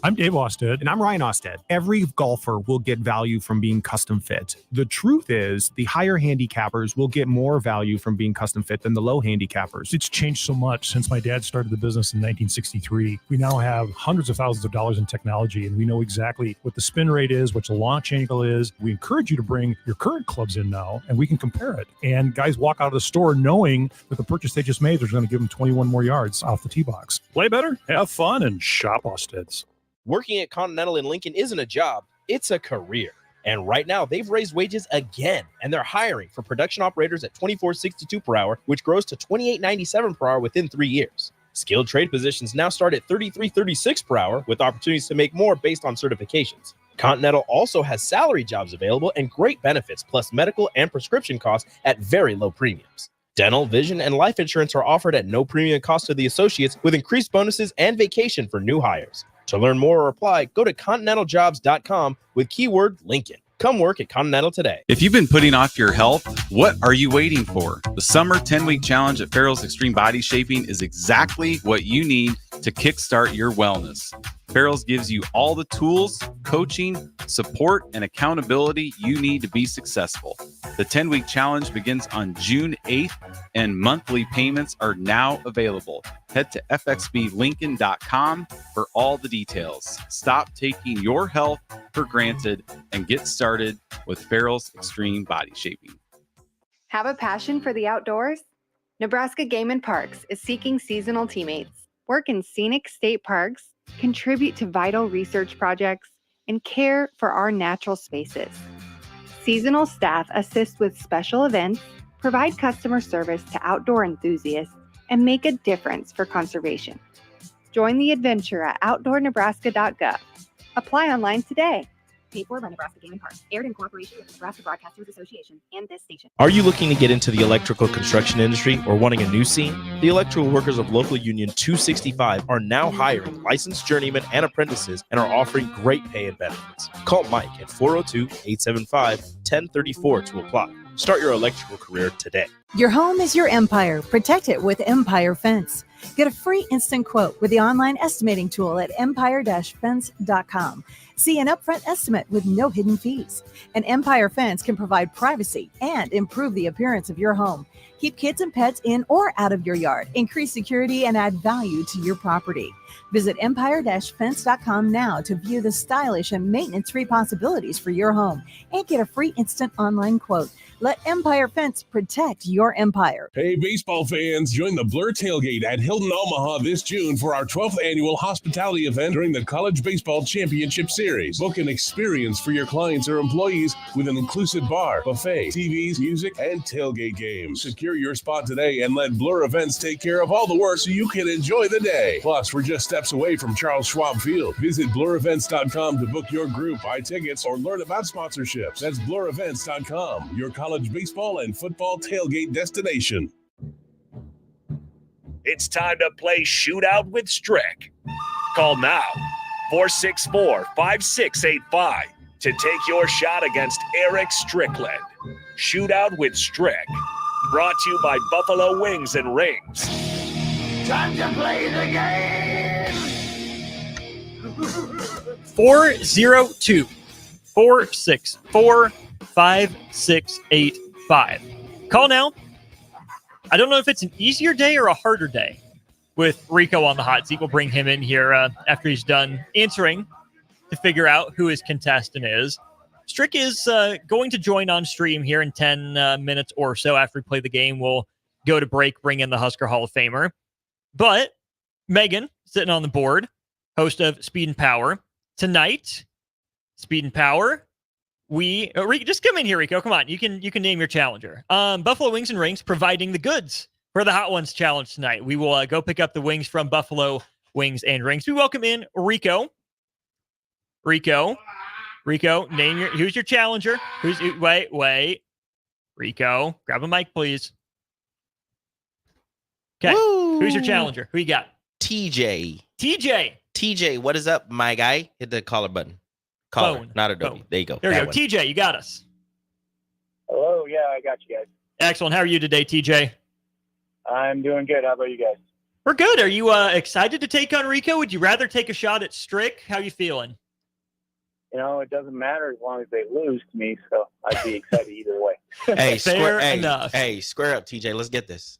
I'm Dave Osted. And I'm Ryan Osted. Every golfer will get value from being custom fit. The truth is, the higher handicappers will get more value from being custom fit than the low handicappers. It's changed so much since my dad started the business in 1963. We now have hundreds of thousands of dollars in technology, and we know exactly what the spin rate is, what the launch angle is. We encourage you to bring your current clubs in now, and we can compare it. And guys walk out of the store knowing that the purchase they just made is going to give them 21 more yards off the tee box. Play better, have fun, and shop Osted's. Working at Continental in Lincoln isn't a job, it's a career. And right now, they've raised wages again, and they're hiring for production operators at $24.62 per hour, which grows to $28.97 per hour within 3 years. Skilled trade positions now start at $33.36 per hour, with opportunities to make more based on certifications. Continental also has salary jobs available and great benefits, plus medical and prescription costs at very low premiums. Dental, vision, and life insurance are offered at no premium cost to the associates, with increased bonuses and vacation for new hires. To learn more or apply, go to continentaljobs.com with keyword Lincoln. Come work at Continental today. If you've been putting off your health, what are you waiting for? The summer 10-week challenge at Farrell's Extreme Body Shaping is exactly what you need to kickstart your wellness. Farrell's gives you all the tools, coaching, support, and accountability you need to be successful. The 10-week challenge begins on June 8th, and monthly payments are now available. Head to fxblincoln.com for all the details. Stop taking your health for granted and get started with Farrell's Extreme Body Shaping. Have a passion for the outdoors? Nebraska Game and Parks is seeking seasonal teammates. Work in scenic state parks, contribute to vital research projects, and care for our natural spaces. Seasonal staff assist with special events, provide customer service to outdoor enthusiasts, and make a difference for conservation. Join the adventure at outdoornebraska.gov. Apply online today. Paid for by Nebraska Game and Parks. Aired in cooperation with the Nebraska Broadcasters Association and this station. Are you looking to get into the electrical construction industry or wanting a new scene? The electrical workers of Local Union 265 are now hiring licensed journeymen and apprentices and are offering great pay and benefits. Call Mike at 402-875-1034 to apply. Start your electrical career today. Your home is your empire. Protect it with Empire Fence. Get a free instant quote with the online estimating tool at empire-fence.com. See an upfront estimate with no hidden fees. An Empire Fence can provide privacy and improve the appearance of your home. Keep kids and pets in or out of your yard, increase security, and add value to your property. Visit empire-fence.com now to view the stylish and maintenance-free possibilities for your home and get a free instant online quote. Let Empire Fence protect your empire. Hey, baseball fans, join the Blur Tailgate at Hilton Omaha this June for our 12th annual hospitality event during the College Baseball Championship Series. Book an experience for your clients or employees with an inclusive bar, buffet, TVs, music, and tailgate games. Secure your spot today and let Blur Events take care of all the work so you can enjoy the day. Plus, we're just steps away from Charles Schwab Field. Visit blurevents.com to book your group, buy tickets, or learn about sponsorships. That's blurevents.com, your college baseball and football tailgate destination. It's time to play Shootout with Strick. Call now, 464-5685, to take your shot against Erick Strickland. Shootout with Strick. Brought to you by Buffalo Wings and Rings. Time to play the game! 402-464-5685. Call now. I don't know if it's an easier day or a harder day with Rico on the hot seat. We'll bring him in here after he's done answering to figure out who his contestant is. Strick is going to join on stream here in 10 minutes or so after we play the game. We'll go to break, bring in the Husker Hall of Famer. But Megan, sitting on the board, host of Speed and Power. Tonight, Speed and Power, Rico, just come in here, Rico. Come on, you can name your challenger. Buffalo Wings and Rings providing the goods for the Hot Ones Challenge tonight. We will go pick up the wings from Buffalo Wings and Rings. We welcome in Rico. Rico, who's your challenger? Wait. Rico, grab a mic, please. Okay, who's your challenger? Who you got? TJ, what is up, my guy? Hit the caller button. Caller, Phone. not Adobe. Phone. There you go. There we That go. one. TJ, you got us. Hello, yeah, I got you guys. Excellent. How are you today, TJ? I'm doing good. How about you guys? We're good. Are you excited to take on Rico? Would you rather take a shot at Strick? How you feeling? You know, it doesn't matter as long as they lose to me, so I'd be excited either way. Hey, Fair enough. Hey, square up, TJ. Let's get this.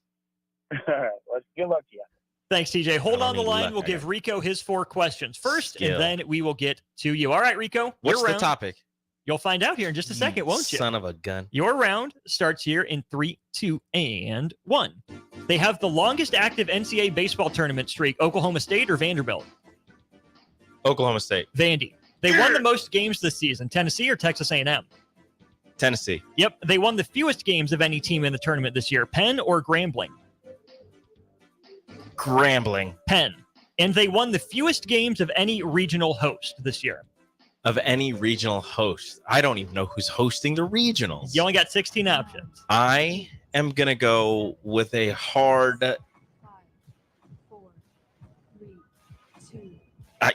All right, good luck to you. Thanks, TJ. Hold on the line. luck, We'll I give got Rico his 4 questions first, Skill. and then we will get to you. All right, Rico. What's your the round. topic? You'll find out here in just a second, won't you? Son of a gun. Your round starts here in 3, 2, and 1. They have the longest active NCAA baseball tournament streak, Oklahoma State or Vanderbilt? Oklahoma State. Vandy. They won the most games this season, Tennessee or Texas A&M? Tennessee. Yep. They won the fewest games of any team in the tournament this year, Penn or Grambling? Grambling. Penn. And they won the fewest games of any regional host this year. Of any regional host. I don't even know who's hosting the regionals. You only got 16 options. I am going to go with a hard...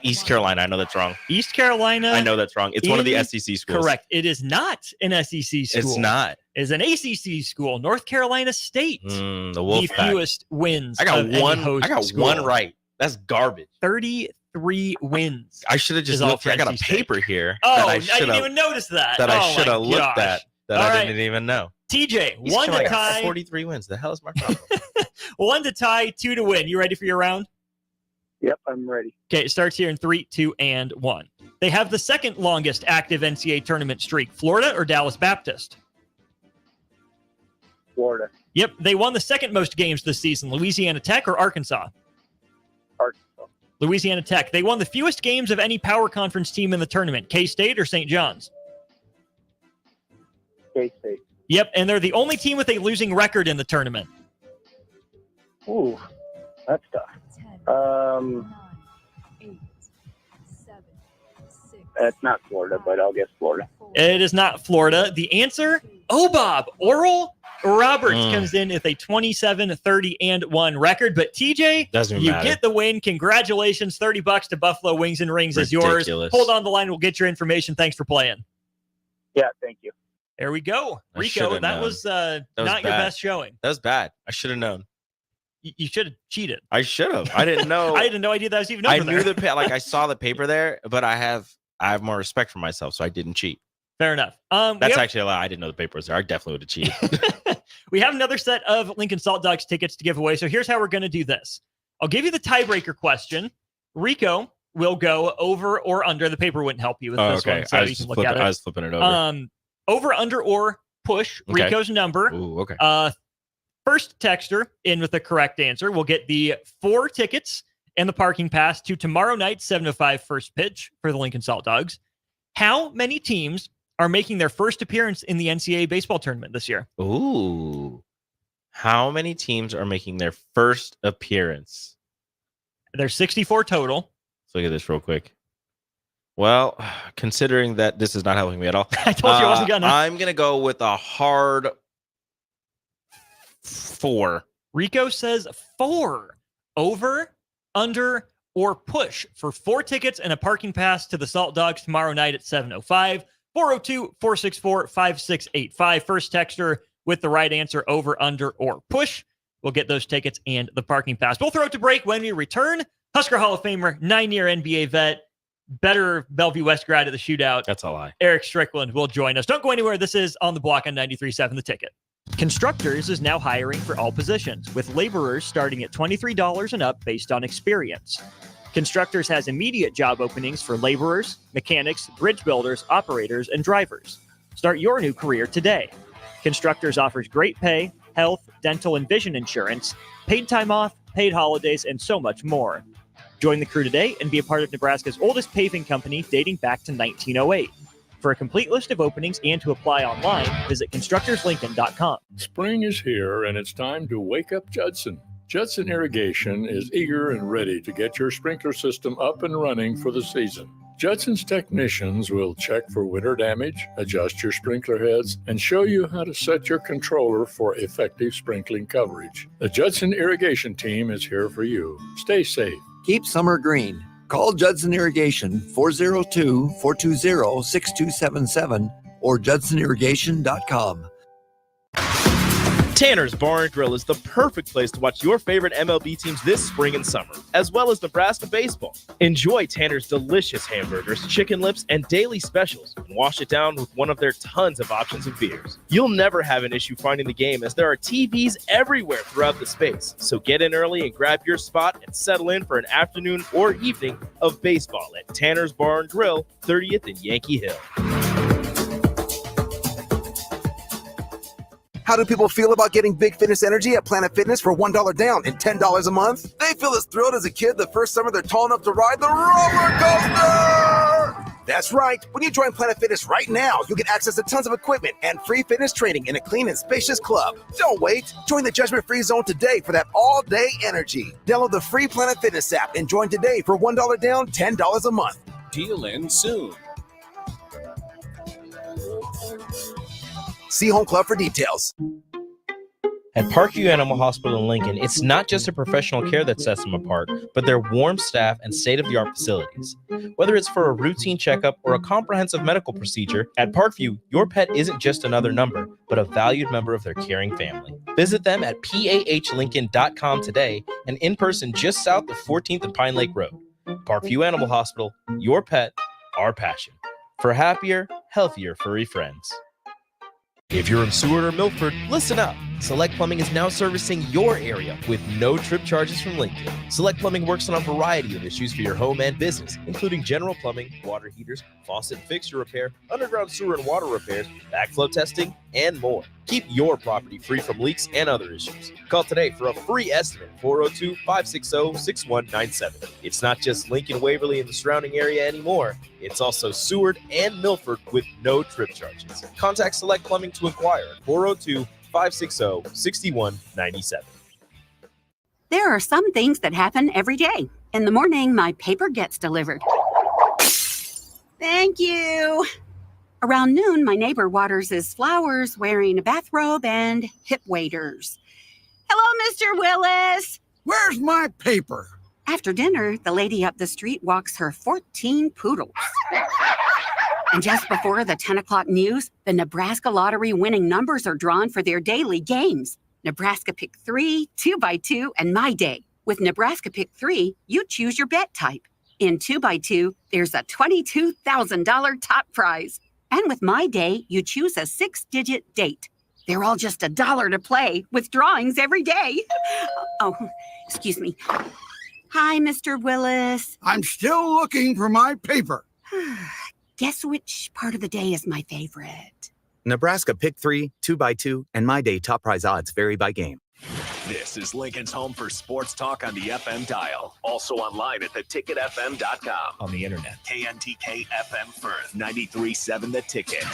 East Carolina. I know that's wrong. East Carolina. I know that's wrong. It's one of the SEC schools. Correct. It is not an SEC school. It's not. It's an ACC school. North Carolina State. The the Wolfpack. fewest wins. I got of any one. host I got school. one right. That's garbage. 33 wins. I should have just is all looked. for I got a NC State. paper here. Oh, that I should didn't have. even notice that. That I Oh should my have looked gosh. at. That All I right. didn't even know. TJ, East 1 to Carolina, tie. 43 wins. The hell is my problem? 1 to tie, 2 to win. You ready for your round? Yep, I'm ready. Okay, it starts here in 3, 2, and 1. They have the second longest active NCAA tournament streak, Florida or Dallas Baptist? Florida. Yep, they won the second most games this season, Louisiana Tech or Arkansas? Arkansas. Louisiana Tech. They won the fewest games of any power conference team in the tournament, K-State or St. John's? K-State. Yep, and they're the only team with a losing record in the tournament. Ooh, that's tough. That's not Florida, but I'll guess Florida. It is not Florida. The answer, Bob. Oral Roberts comes in with a 27-30-1 record. But TJ, Doesn't you matter. get the win. Congratulations. $30 to Buffalo Wings and Rings is yours. Ridiculous. Hold on the line. We'll get your information. Thanks for playing. Yeah, thank you. There we go. I Rico, should've that known. was That was not your bad. best showing. That was bad. I should have known. You should have cheated. I should have. I didn't know. I had no idea that was even over I knew there. I saw the paper there, but I have more respect for myself, so I didn't cheat. Fair enough. That's actually a lie. I didn't know the paper was there. I definitely would have cheated. We have another set of Lincoln Salt Dogs tickets to give away. So here's how we're going to do this. I'll give you the tiebreaker question. Rico will go over or under. The paper wouldn't help you with this one, so you can look at it. I was flipping it over. Over, under, or push. Okay. Rico's number. Ooh, okay. First texter in with the correct answer will get the 4 tickets and the parking pass to tomorrow night, 7:05 first pitch for the Lincoln Salt Dogs. How many teams are making their first appearance in the NCAA baseball tournament this year? Ooh. How many teams are making their first appearance? There's 64 total. Let's look at this real quick. Well, considering that this is not helping me at all. I told you I wasn't gonna. I'm going to go with a hard 4. Rico says 4. Over, under, or push for 4 tickets and a parking pass to the Salt Dogs tomorrow night at 7:05. 402-464-5685. First texter with the right answer, over, under, or push, will get those tickets and the parking pass. We'll throw it to break. When we return, Husker Hall of Famer, 9-year NBA vet, better Bellevue West grad at the shootout. That's a lie. Erick Strickland will join us. Don't go anywhere. This is On the Block on 93.7 The Ticket. Constructors is now hiring for all positions, with laborers starting at $23 and up based on experience. Constructors has immediate job openings for laborers, mechanics, bridge builders, operators, and drivers. Start your new career today. Constructors offers great pay, health, dental, and vision insurance, paid time off, paid holidays, and so much more. Join the crew today and be a part of Nebraska's oldest paving company dating back to 1908. For a complete list of openings and to apply online, visit constructorslincoln.com. Spring is here, and it's time to wake up Judson. Judson Irrigation is eager and ready to get your sprinkler system up and running for the season. Judson's technicians will check for winter damage, adjust your sprinkler heads, and show you how to set your controller for effective sprinkling coverage. The Judson Irrigation team is here for you. Stay safe. Keep summer green. Call Judson Irrigation 402-420-6277 or judsonirrigation.com. Tanner's Bar and Grill is the perfect place to watch your favorite MLB teams this spring and summer, as well as Nebraska baseball. Enjoy Tanner's delicious hamburgers, chicken lips, and daily specials, and wash it down with one of their tons of options of beers. You'll never have an issue finding the game, as there are TVs everywhere throughout the space. So get in early and grab your spot and settle in for an afternoon or evening of baseball at Tanner's Bar and Grill, 30th and Yankee Hill. How do people feel about getting big fitness energy at Planet Fitness for $1 down and $10 a month? They feel as thrilled as a kid the first summer they're tall enough to ride the roller coaster! That's right. When you join Planet Fitness right now, you'll get access to tons of equipment and free fitness training in a clean and spacious club. Don't wait. Join the judgment-free zone today for that all-day energy. Download the free Planet Fitness app and join today for $1 down, $10 a month. Deal ends soon. See Home Club for details. At Parkview Animal Hospital in Lincoln, it's not just a professional care that sets them apart, but their warm staff and state-of-the-art facilities. Whether it's for a routine checkup or a comprehensive medical procedure, at Parkview, your pet isn't just another number, but a valued member of their caring family. Visit them at pahlincoln.com today and in person just south of 14th and Pine Lake Road. Parkview Animal Hospital, your pet, our passion. For happier, healthier furry friends. If you're in Seward or Milford, listen up. Select Plumbing is now servicing your area with no trip charges from Lincoln. Select Plumbing works on a variety of issues for your home and business, including general plumbing, water heaters, faucet and fixture repair, underground sewer and water repairs, backflow testing, and more. Keep your property free from leaks and other issues. Call today for a free estimate, 402-560-6197. It's not just Lincoln, Waverly, and the surrounding area anymore. It's also Seward and Milford with no trip charges. Contact Select Plumbing to inquire at 402-560-6197. There are some things that happen every day. In the morning, my paper gets delivered. Thank you. Around noon, my neighbor waters his flowers wearing a bathrobe and hip waders. Hello, Mr. Willis. Where's my paper? After dinner, the lady up the street walks her 14 poodles. And just before the 10 o'clock news, the Nebraska lottery winning numbers are drawn for their daily games. Nebraska Pick 3, 2x2, and My Day. With Nebraska Pick 3, you choose your bet type. In 2x2, there's a $22,000 top prize. And with My Day, you choose a 6-digit date. They're all just $1 to play, with drawings every day. Oh, excuse me. Hi, Mr. Willis. I'm still looking for my paper. Guess which part of the day is my favorite? Nebraska Pick 3, 2x2, and My Day top prize odds vary by game. This is Lincoln's home for sports talk on the FM dial. Also online at theticketfm.com. On the internet. KNTK FM Firth, 93.7 The Ticket.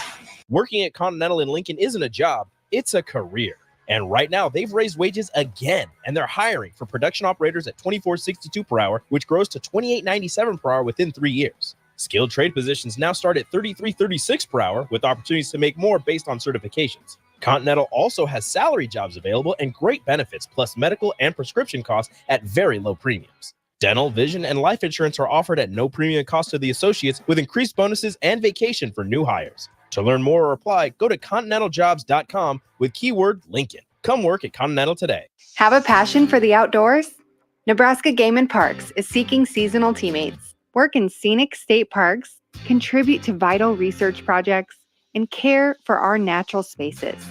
Working at Continental in Lincoln isn't a job, it's a career. And right now, they've raised wages again, and they're hiring for production operators at $24.62 per hour, which grows to $28.97 per hour within 3 years. Skilled trade positions now start at $33.36 per hour, with opportunities to make more based on certifications. Continental also has salary jobs available and great benefits, plus medical and prescription costs at very low premiums. Dental, vision, and life insurance are offered at no premium cost to the associates, with increased bonuses and vacation for new hires. To learn more or apply, go to continentaljobs.com with keyword Lincoln. Come work at Continental today. Have a passion for the outdoors? Nebraska Game and Parks is seeking seasonal teammates. Work in scenic state parks, contribute to vital research projects, and care for our natural spaces.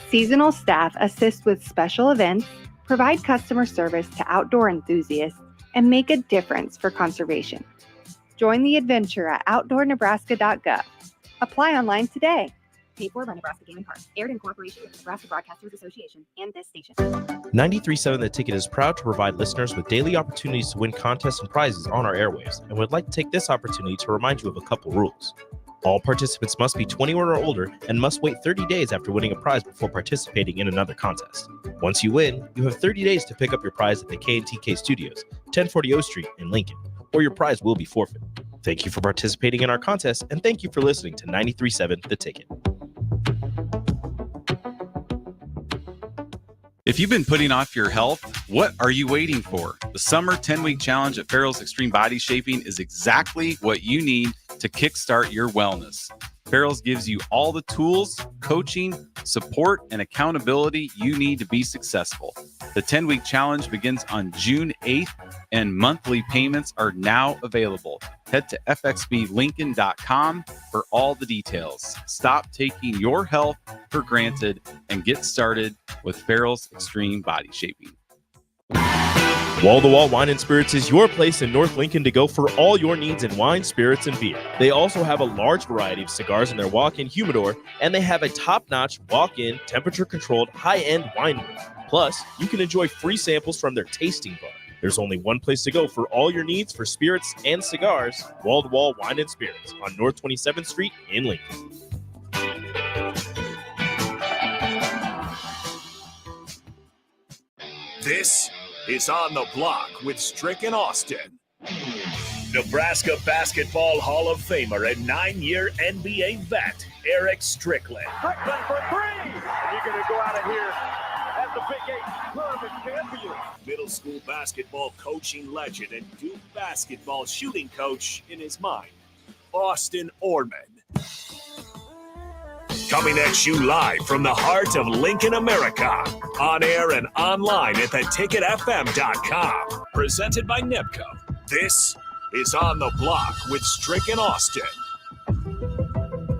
Seasonal staff assist with special events, provide customer service to outdoor enthusiasts, and make a difference for conservation. Join the adventure at outdoornebraska.gov. Apply online today. Paid for by Nebraska Game and Parks. Aired in cooperation with Nebraska Broadcasters Association and this station. 93.7 The Ticket is proud to provide listeners with daily opportunities to win contests and prizes on our airwaves, and would like to take this opportunity to remind you of a couple rules. All participants must be 21 or older and must wait 30 days after winning a prize before participating in another contest. Once you win, you have 30 days to pick up your prize at the KNTK Studios, 1040 O Street in Lincoln, or your prize will be forfeit. Thank you for participating in our contest, and thank you for listening to 93.7 The Ticket. If you've been putting off your health, what are you waiting for? The summer 10-week challenge at Farrell's Extreme Body Shaping is exactly what you need to kickstart your wellness. Farrell's gives you all the tools, coaching, support, and accountability you need to be successful. The 10-week challenge begins on June 8th, and monthly payments are now available. Head to fxblincoln.com for all the details. Stop taking your health for granted and get started with Farrell's Extreme Body Shaping. Wall-to-Wall Wine & Spirits is your place in North Lincoln to go for all your needs in wine, spirits, and beer. They also have a large variety of cigars in their walk-in humidor, and they have a top-notch walk-in, temperature-controlled, high-end wine room. Plus, you can enjoy free samples from their tasting bar. There's only one place to go for all your needs for spirits and cigars, Wall-to-Wall Wine & Spirits on North 27th Street in Lincoln. This is On the Block with Strick and Austin. Nebraska Basketball Hall of Famer and 9-year NBA vet, Erick Strickland. Strickland for three! You're going to go out of here as the Big 8 tournament champion. Middle school basketball coaching legend and Duke basketball shooting coach in his mind, Austin Orman. Coming at you live from the heart of Lincoln, America. On air and online at theticketfm.com. Presented by NIPCO. This is On the Block with Strick and Austin.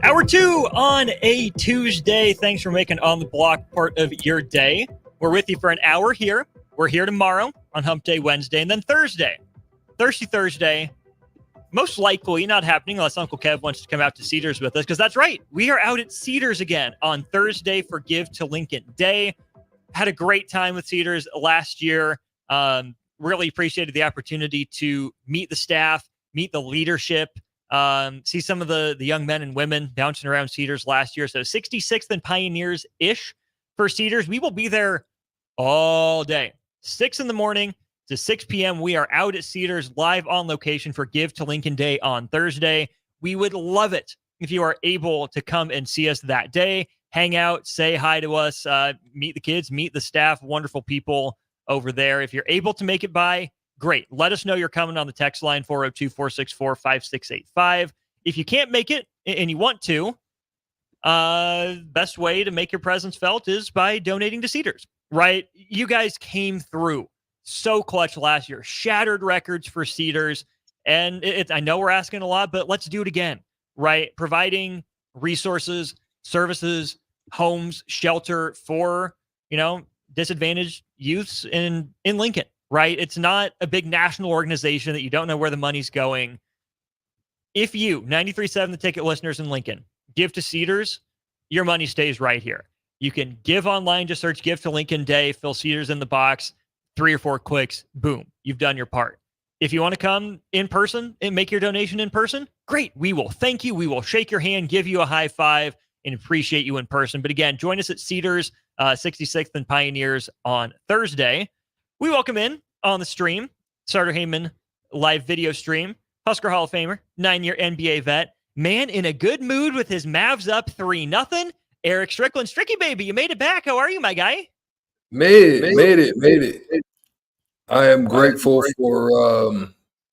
Hour 2 on a Tuesday. Thanks for making On the Block part of your day. We're with you for an hour here. We're here tomorrow on Hump Day Wednesday. And then Thursday, Thirsty Thursday, most likely not happening unless Uncle Kev wants to come out to Cedars with us, because that's right. We are out at Cedars again on Thursday for Give to Lincoln Day. Had a great time with Cedars last year. Really appreciated the opportunity to meet the staff, meet the leadership, see some of the young men and women bouncing around Cedars last year. So 66th and Pioneers-ish for Cedars. We will be there all day, 6 in the morning to 6 p.m. We are out at Cedars live on location for Give to Lincoln Day on Thursday. We would love it if you are able to come and see us that day, hang out, say hi to us, meet the kids, meet the staff, wonderful people over there. If you're able to make it by, great. Let us know you're coming on the text line 402-464-5685. If you can't make it and you want to, best way to make your presence felt is by donating to Cedars. right? You guys came through so clutch last year, shattered records for Cedars. And I know we're asking a lot, but let's do it again, right? Providing resources, services, homes, shelter for, disadvantaged youths in Lincoln, right? It's not a big national organization that you don't know where the money's going. If you, 93.7 The Ticket listeners in Lincoln, give to Cedars, your money stays right here. You can give online, just search Give to Lincoln Day, fill Cedars in the box, 3 or 4 clicks, boom, you've done your part. If you want to come in person and make your donation in person, great. We will thank you. We will shake your hand, give you a high five, and appreciate you in person. But again, join us at Cedars 66th and Pioneers on Thursday. We welcome in on the stream, Sartor Heyman live video stream, Husker Hall of Famer, 9-year NBA vet, man in a good mood with his Mavs up 3-0. Erick Strickland. Stricky baby, you made it back. How are you, my guy? Made it. I am grateful for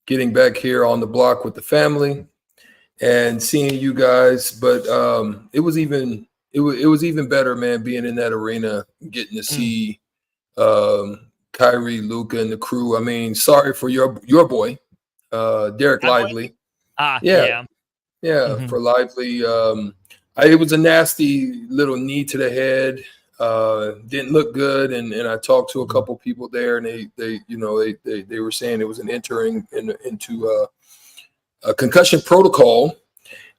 getting back here on the block with the family and seeing you guys. But it was even better, man, being in that arena, getting to see Kyrie, Luka, and the crew. I mean, sorry for your boy, Derek Lively. Yeah. For Lively. It was a nasty little knee to the head. Didn't look good, and I talked to a couple people there, and they were saying it was an entering into a concussion protocol,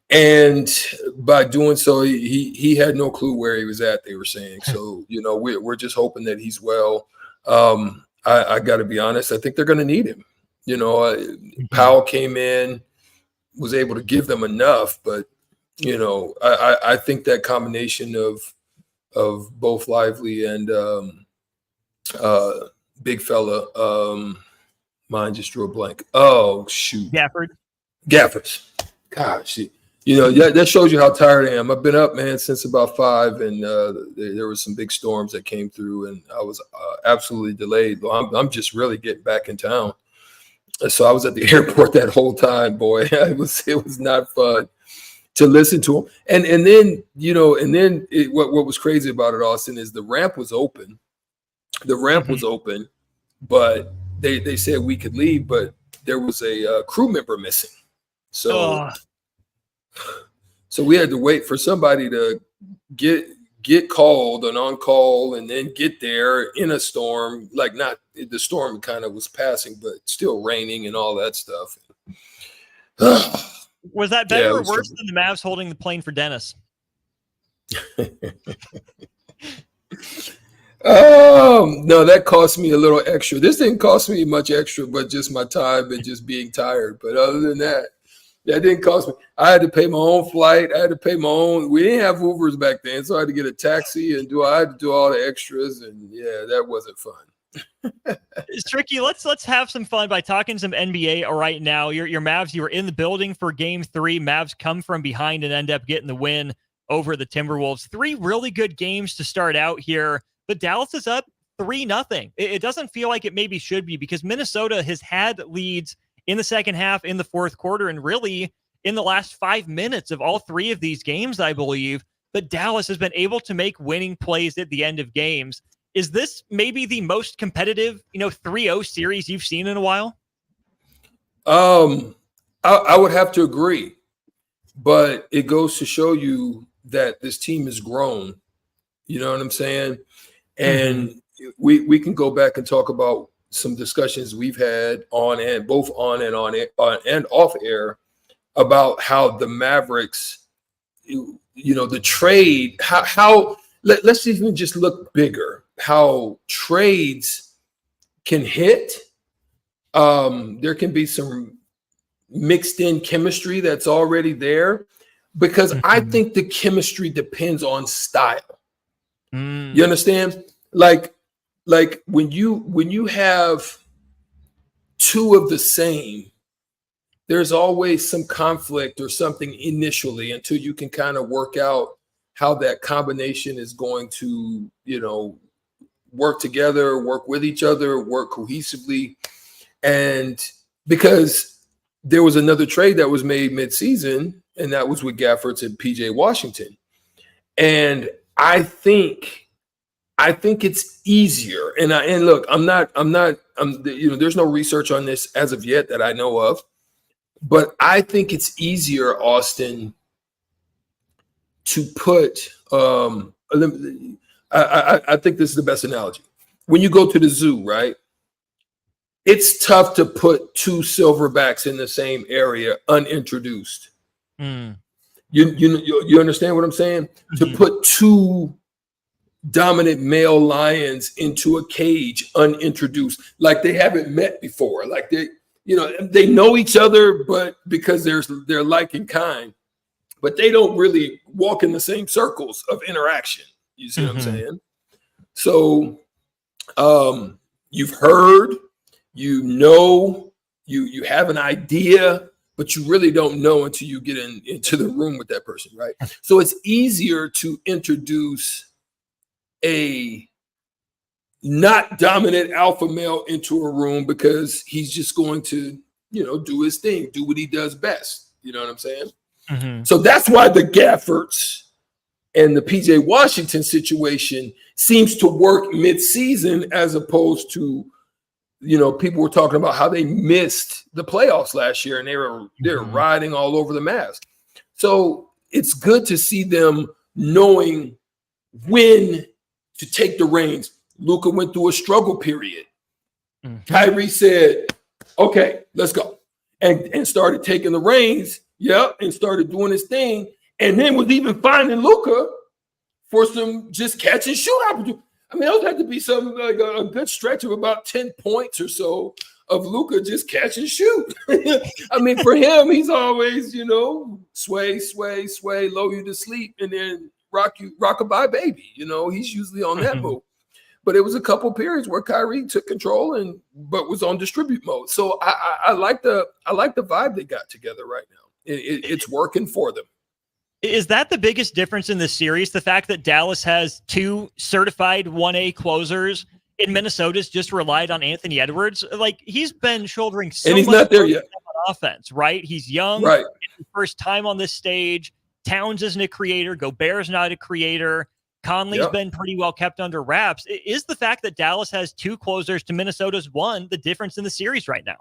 and by doing so, he had no clue where he was at. They were saying, so we're just hoping that he's well. I got to be honest, I think they're going to need him. Powell came in, was able to give them enough, but I think that combination of both Lively and big fella, mine just drew a blank. Oh shoot, Gafford. Gosh, that shows you how tired I am. I've been up, man, since about 5, and there were some big storms that came through, and I was absolutely delayed. I'm just really getting back in town, so I was at the airport that whole time. Boy, it was not fun to listen to him. And then what was crazy about it, Austin, is the ramp was open. But they said we could leave, but there was a crew member missing. So we had to wait for somebody to get called and on call, and then get there in a storm. Like, not the storm kind of was passing, but still raining and all that stuff. Was that better or worse than the Mavs holding the plane for Dennis? No, that cost me a little extra. This didn't cost me much extra, but just my time and just being tired. But other than that didn't cost me. I had to pay my own flight. I had to pay my own. We didn't have Ubers back then, so I had to get a taxi and I had to do all the extras. And yeah, that wasn't fun. It's tricky. Let's have some fun by talking some NBA right now. Your Mavs, you were in the building for Game 3. Mavs come from behind and end up getting the win over the Timberwolves. 3 really good games to start out here, but Dallas is up 3-0. It doesn't feel like it maybe should be, because Minnesota has had leads in the second half, in the fourth quarter, and really in the last 5 minutes of all 3 of these games, I believe. But Dallas has been able to make winning plays at the end of games. Is this maybe the most competitive, 3-0 series you've seen in a while? I would have to agree, but it goes to show you that this team has grown. You know what I'm saying? And we can go back and talk about some discussions we've had on and off air about how the Mavericks, the trade, how let's even just look bigger, how trades can hit. There can be some mixed in chemistry that's already there, because I think the chemistry depends on style. You understand? Like when you have 2 of the same, there's always some conflict or something initially until you can kind of work out how that combination is going to, work together, work with each other, work cohesively. And because there was another trade that was made mid-season, and that was with Gafford and PJ Washington. And I think I think it's easier. And look, there's no research on this as of yet that I know of, but I think it's easier, Austin, to put, I think this is the best analogy. When you go to the zoo, right? It's tough to put two silverbacks in the same area unintroduced. You understand what I'm saying? To put two dominant male lions into a cage unintroduced, like they haven't met before, like they know each other, but because they're like and kind, but they don't really walk in the same circles of interaction. You see what I'm saying? So you've heard, you have an idea, but you really don't know until you get into the room with that person, right? So it's easier to introduce a not dominant alpha male into a room because he's just going to, do his thing, do what he does best. You know what I'm saying? So that's why the Gaffords and the PJ Washington situation seems to work mid-season, as opposed to, people were talking about how they missed the playoffs last year and they're riding all over the mask. So it's good to see them knowing when to take the reins. Luka went through a struggle period. Kyrie said, okay, let's go. And started taking the reins. Yep. And started doing his thing. And then was even finding Luka for some just catch and shoot opportunity. I mean, those had to be something like a good stretch of about 10 points or so of Luka just catch and shoot. I mean, for him, he's always, sway, lull you to sleep, and then rock-a-bye baby. He's usually on that move. But it was a couple periods where Kyrie took control but was on distribute mode. So I like the vibe they got together right now. It's working for them. Is that the biggest difference in this series? The fact that Dallas has two certified 1A closers and Minnesota's just relied on Anthony Edwards? Like, he's been shouldering so and he's much not there yet on offense, right? He's young, right? First time on this stage. Towns isn't a creator. Gobert's not a creator. Conley's been pretty well kept under wraps. Is the fact that Dallas has two closers to Minnesota's one the difference in the series right now?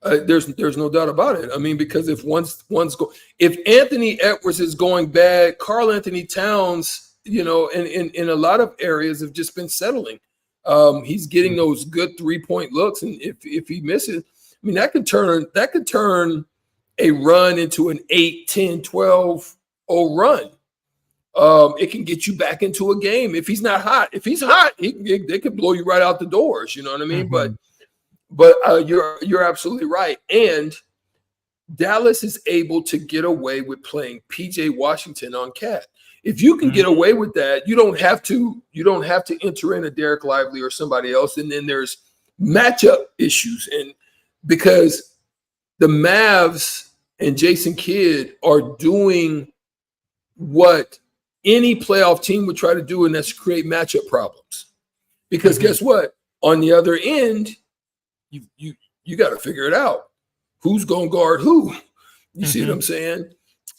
There's no doubt about it. I mean, because if if Anthony Edwards is going bad, Karl Anthony Towns, in a lot of areas have just been settling. He's getting those good 3-point looks, and if he misses, I mean, that could turn a run into an 8, 10, 12-0 run. It can get you back into a game if he's not hot. If he's hot, they could blow you right out the doors. You know what I mean? But you're absolutely right. And Dallas is able to get away with playing PJ Washington on Cat. If you can get away with that, you don't have to enter in a Derek Lively or somebody else. And then there's matchup issues. And because the Mavs and Jason Kidd are doing what any playoff team would try to do, and that's create matchup problems. Because guess what? On the other end, you got to figure it out. Who's going to guard who? You see what I'm saying?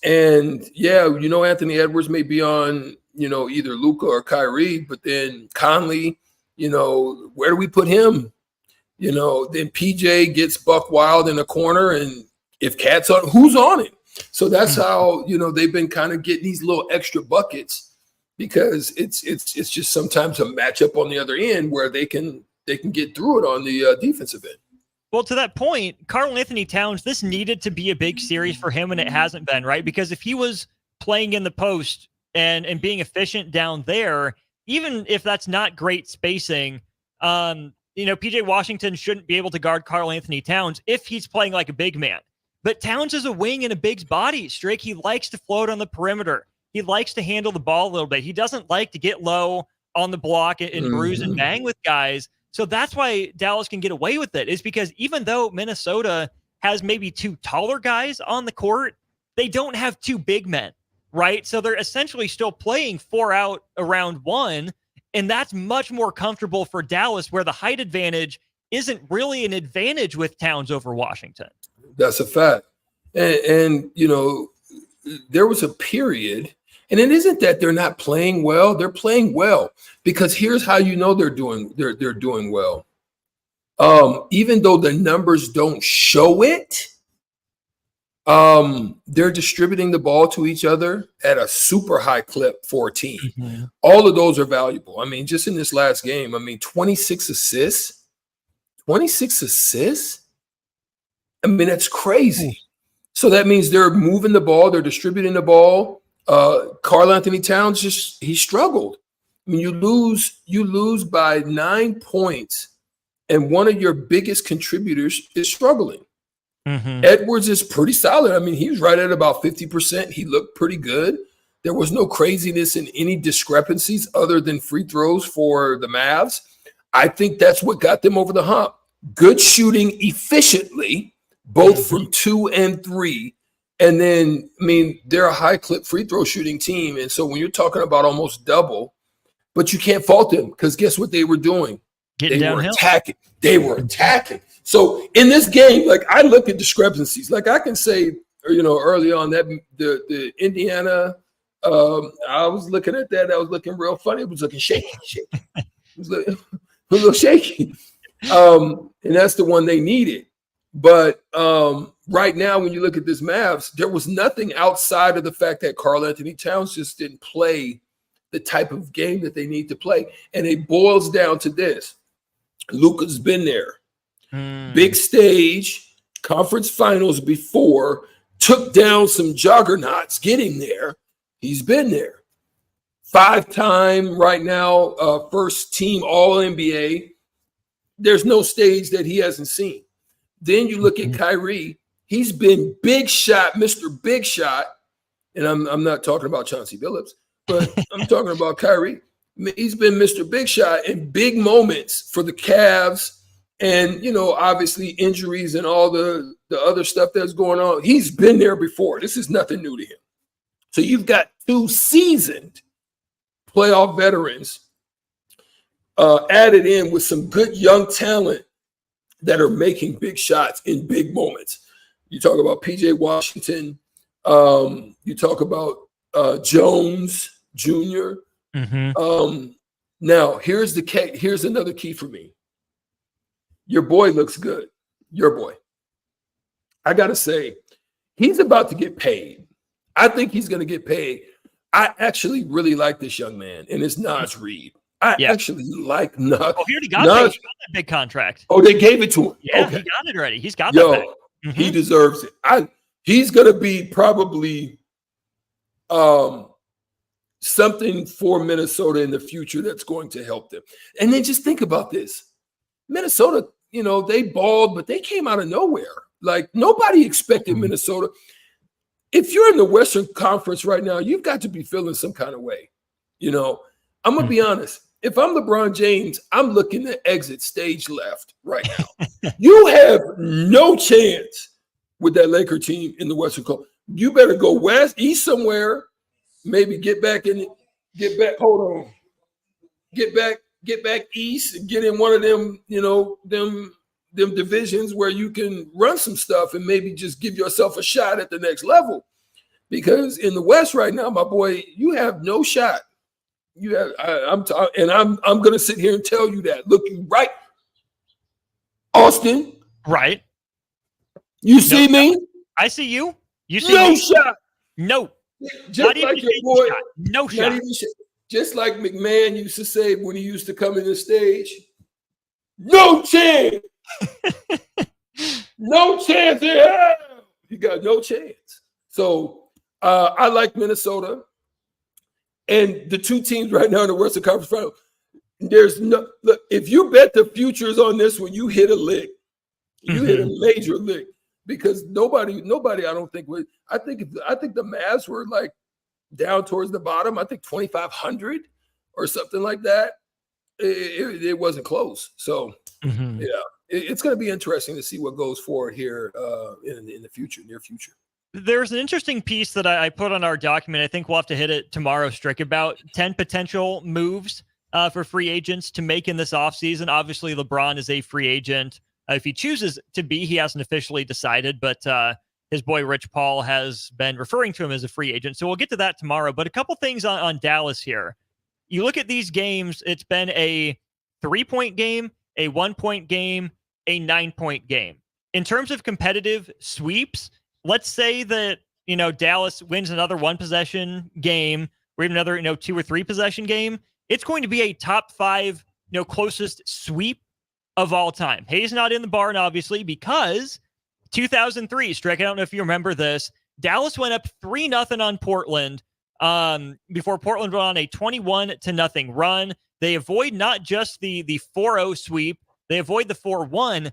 And Anthony Edwards may be on, either Luka or Kyrie, but then Conley, where do we put him? Then PJ gets buck wild in the corner, and if Cat's on, who's on it? So that's how, they've been kind of getting these little extra buckets, because it's just sometimes a matchup on the other end where they can get through it on the defensive end. Well, to that point, Karl Anthony Towns, this needed to be a big series for him, and it hasn't been, right? Because if he was playing in the post and being efficient down there, even if that's not great spacing, PJ Washington shouldn't be able to guard Karl Anthony Towns if he's playing like a big man. But Towns is a wing in a big's body, Strick. He likes to float on the perimeter. He likes to handle the ball a little bit. He doesn't like to get low on the block and bruise and bang with guys. So that's why Dallas can get away with it, is because even though Minnesota has maybe two taller guys on the court, they don't have two big men, right? So they're essentially still playing 4 out around 1, and that's much more comfortable for Dallas, where the height advantage isn't really an advantage with Towns over Washington. That's a fact. And there was a period, And it isn't that they're not playing well. They're playing well because here's how you know they're doing well. Even though the numbers don't show it, they're distributing the ball to each other at a super high clip for a team. Mm-hmm. All of those are valuable. I mean, just in this last game, 26 assists. 26 assists? I mean, that's crazy. So that means they're moving the ball, they're distributing the ball. Karl Anthony Towns he struggled. I mean, you lose by 9 points, and one of your biggest contributors is struggling. Mm-hmm. Edwards is pretty solid. I mean, he was right at about 50%. He looked pretty good. There was no craziness in any discrepancies other than free throws for the Mavs. I think that's what got them over the hump. Good shooting efficiently, both from 2 and 3. And then, I mean, they're a high clip free throw shooting team. And so when you're talking about almost double, but you can't fault them because guess what they were doing? Getting they downhill. were attacking. They were attacking. So in this game, like I look at discrepancies. Like I can say, early on that the Indiana, I was looking at that. That was looking real funny. It was looking shaky. It was a little shaky. And that's the one they needed. But right now, when you look at this Mavs, there was nothing outside of the fact that Karl Anthony Towns just didn't play the type of game that they need to play. And it boils down to this. Luka's been there. Big stage, conference finals before, took down some juggernauts getting there. He's been there. 5-time right now, first team All-NBA. There's no stage that he hasn't seen. Then you look at Kyrie. He's been big shot, Mr. Big Shot. And I'm not talking about Chauncey Billups, but I'm talking about Kyrie. He's been Mr. Big Shot in big moments for the Cavs and, obviously injuries and all the other stuff that's going on. He's been there before. This is nothing new to him. So you've got 2 seasoned playoff veterans added in with some good young talent that are making big shots in big moments. You talk about PJ Washington. You talk about Jones Jr. Mm-hmm. Now, here's another key for me. Your boy looks good. Your boy. I got to say, he's about to get paid. I think he's going to get paid. I actually really like this young man, and it's Naz Reid. I actually like Naz. Oh, he already got that big contract. Oh, they gave it to him. Yeah, okay. He got it already. He's got that back. Mm-hmm. He deserves it. He's going to be probably something for Minnesota in the future that's going to help them. And then just think about this. Minnesota, they balled, but they came out of nowhere. Like nobody expected Minnesota. If you're in the Western Conference right now, you've got to be feeling some kind of way. I'm going to be honest. If I'm LeBron James, I'm looking to exit stage left right now. You have no chance with that Laker team in the Western Conference. You better go east somewhere, maybe get back, hold on. Get back east and get in one of them, them divisions where you can run some stuff and maybe just give yourself a shot at the next level. Because in the West right now, my boy, you have no shot. I'm going to sit here and tell you that. Look, you right, Austin. Right. You see me? I see you. You see no me? Shot. No. Just not like even your boy. shot. No shot. Just like McMahon used to say when he used to come in the stage. No chance. No chance. You got no chance. So I like Minnesota. And the 2 teams right now in the Western Conference Final, there's no look. If you bet the futures on this one, you hit a lick. You hit a major lick because nobody. I don't think would. I think the Mavs were like down towards the bottom. I think 2,500 or something like that. It wasn't close. So it's going to be interesting to see what goes forward here in the future, near future. There's an interesting piece that I put on our document. I think we'll have to hit it tomorrow, Strick, about 10 potential moves for free agents to make in this offseason. Obviously, LeBron is a free agent. If he chooses to be, he hasn't officially decided, but his boy Rich Paul has been referring to him as a free agent. So we'll get to that tomorrow. But a couple things on Dallas here. You look at these games, it's been a 3-point game, a 1-point game, a 9-point game. In terms of competitive sweeps, let's say that, Dallas wins another 1-possession game or even another, 2 or 3 possession game. It's going to be a top 5, closest sweep of all time. Hayes not in the barn, obviously, because 2003, Strick, I don't know if you remember this, Dallas went up 3-0 on Portland before Portland went on a 21-0 run. They avoid not just the 4-0 sweep, they avoid the 4-1.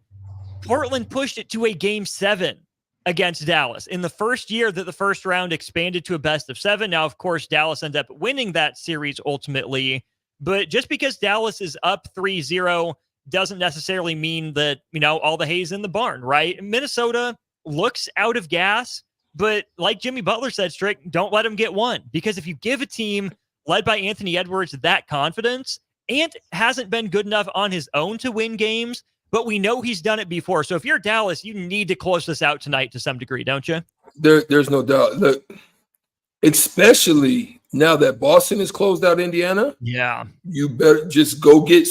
Portland pushed it to a Game 7 against Dallas in the first year that the first round expanded to a best of 7. Now, of course, Dallas ended up winning that series ultimately, but just because Dallas is up 3-0 doesn't necessarily mean that, all the hay's in the barn, right? Minnesota looks out of gas, but like Jimmy Butler said, Strick, don't let them get one. Because if you give a team led by Anthony Edwards that confidence, Ant hasn't been good enough on his own to win games, but we know he's done it before. So if you're Dallas, you need to close this out tonight to some degree, don't you? There's no doubt. Look, especially now that Boston has closed out Indiana. Yeah. You better just go get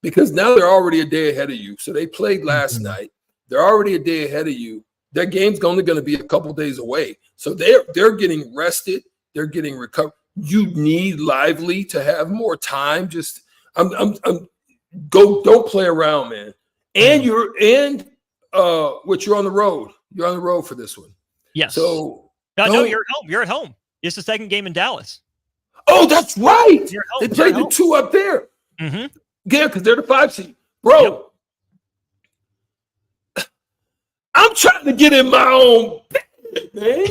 because now they're already a day ahead of you. So they played last night. They're already a day ahead of you. That game's only going to be a couple days away. So they're getting rested. They're getting recovered. You need Lively to have more time. Just don't play around, man. And you're on the road. You're on the road for this one. Yes. So no, you're at home. You're at home. It's the second game in Dallas. Oh, that's right. They played the 2 up there. Mm-hmm. Yeah, because they're the 5 seed. Bro, I'm trying to get in my own bed, man.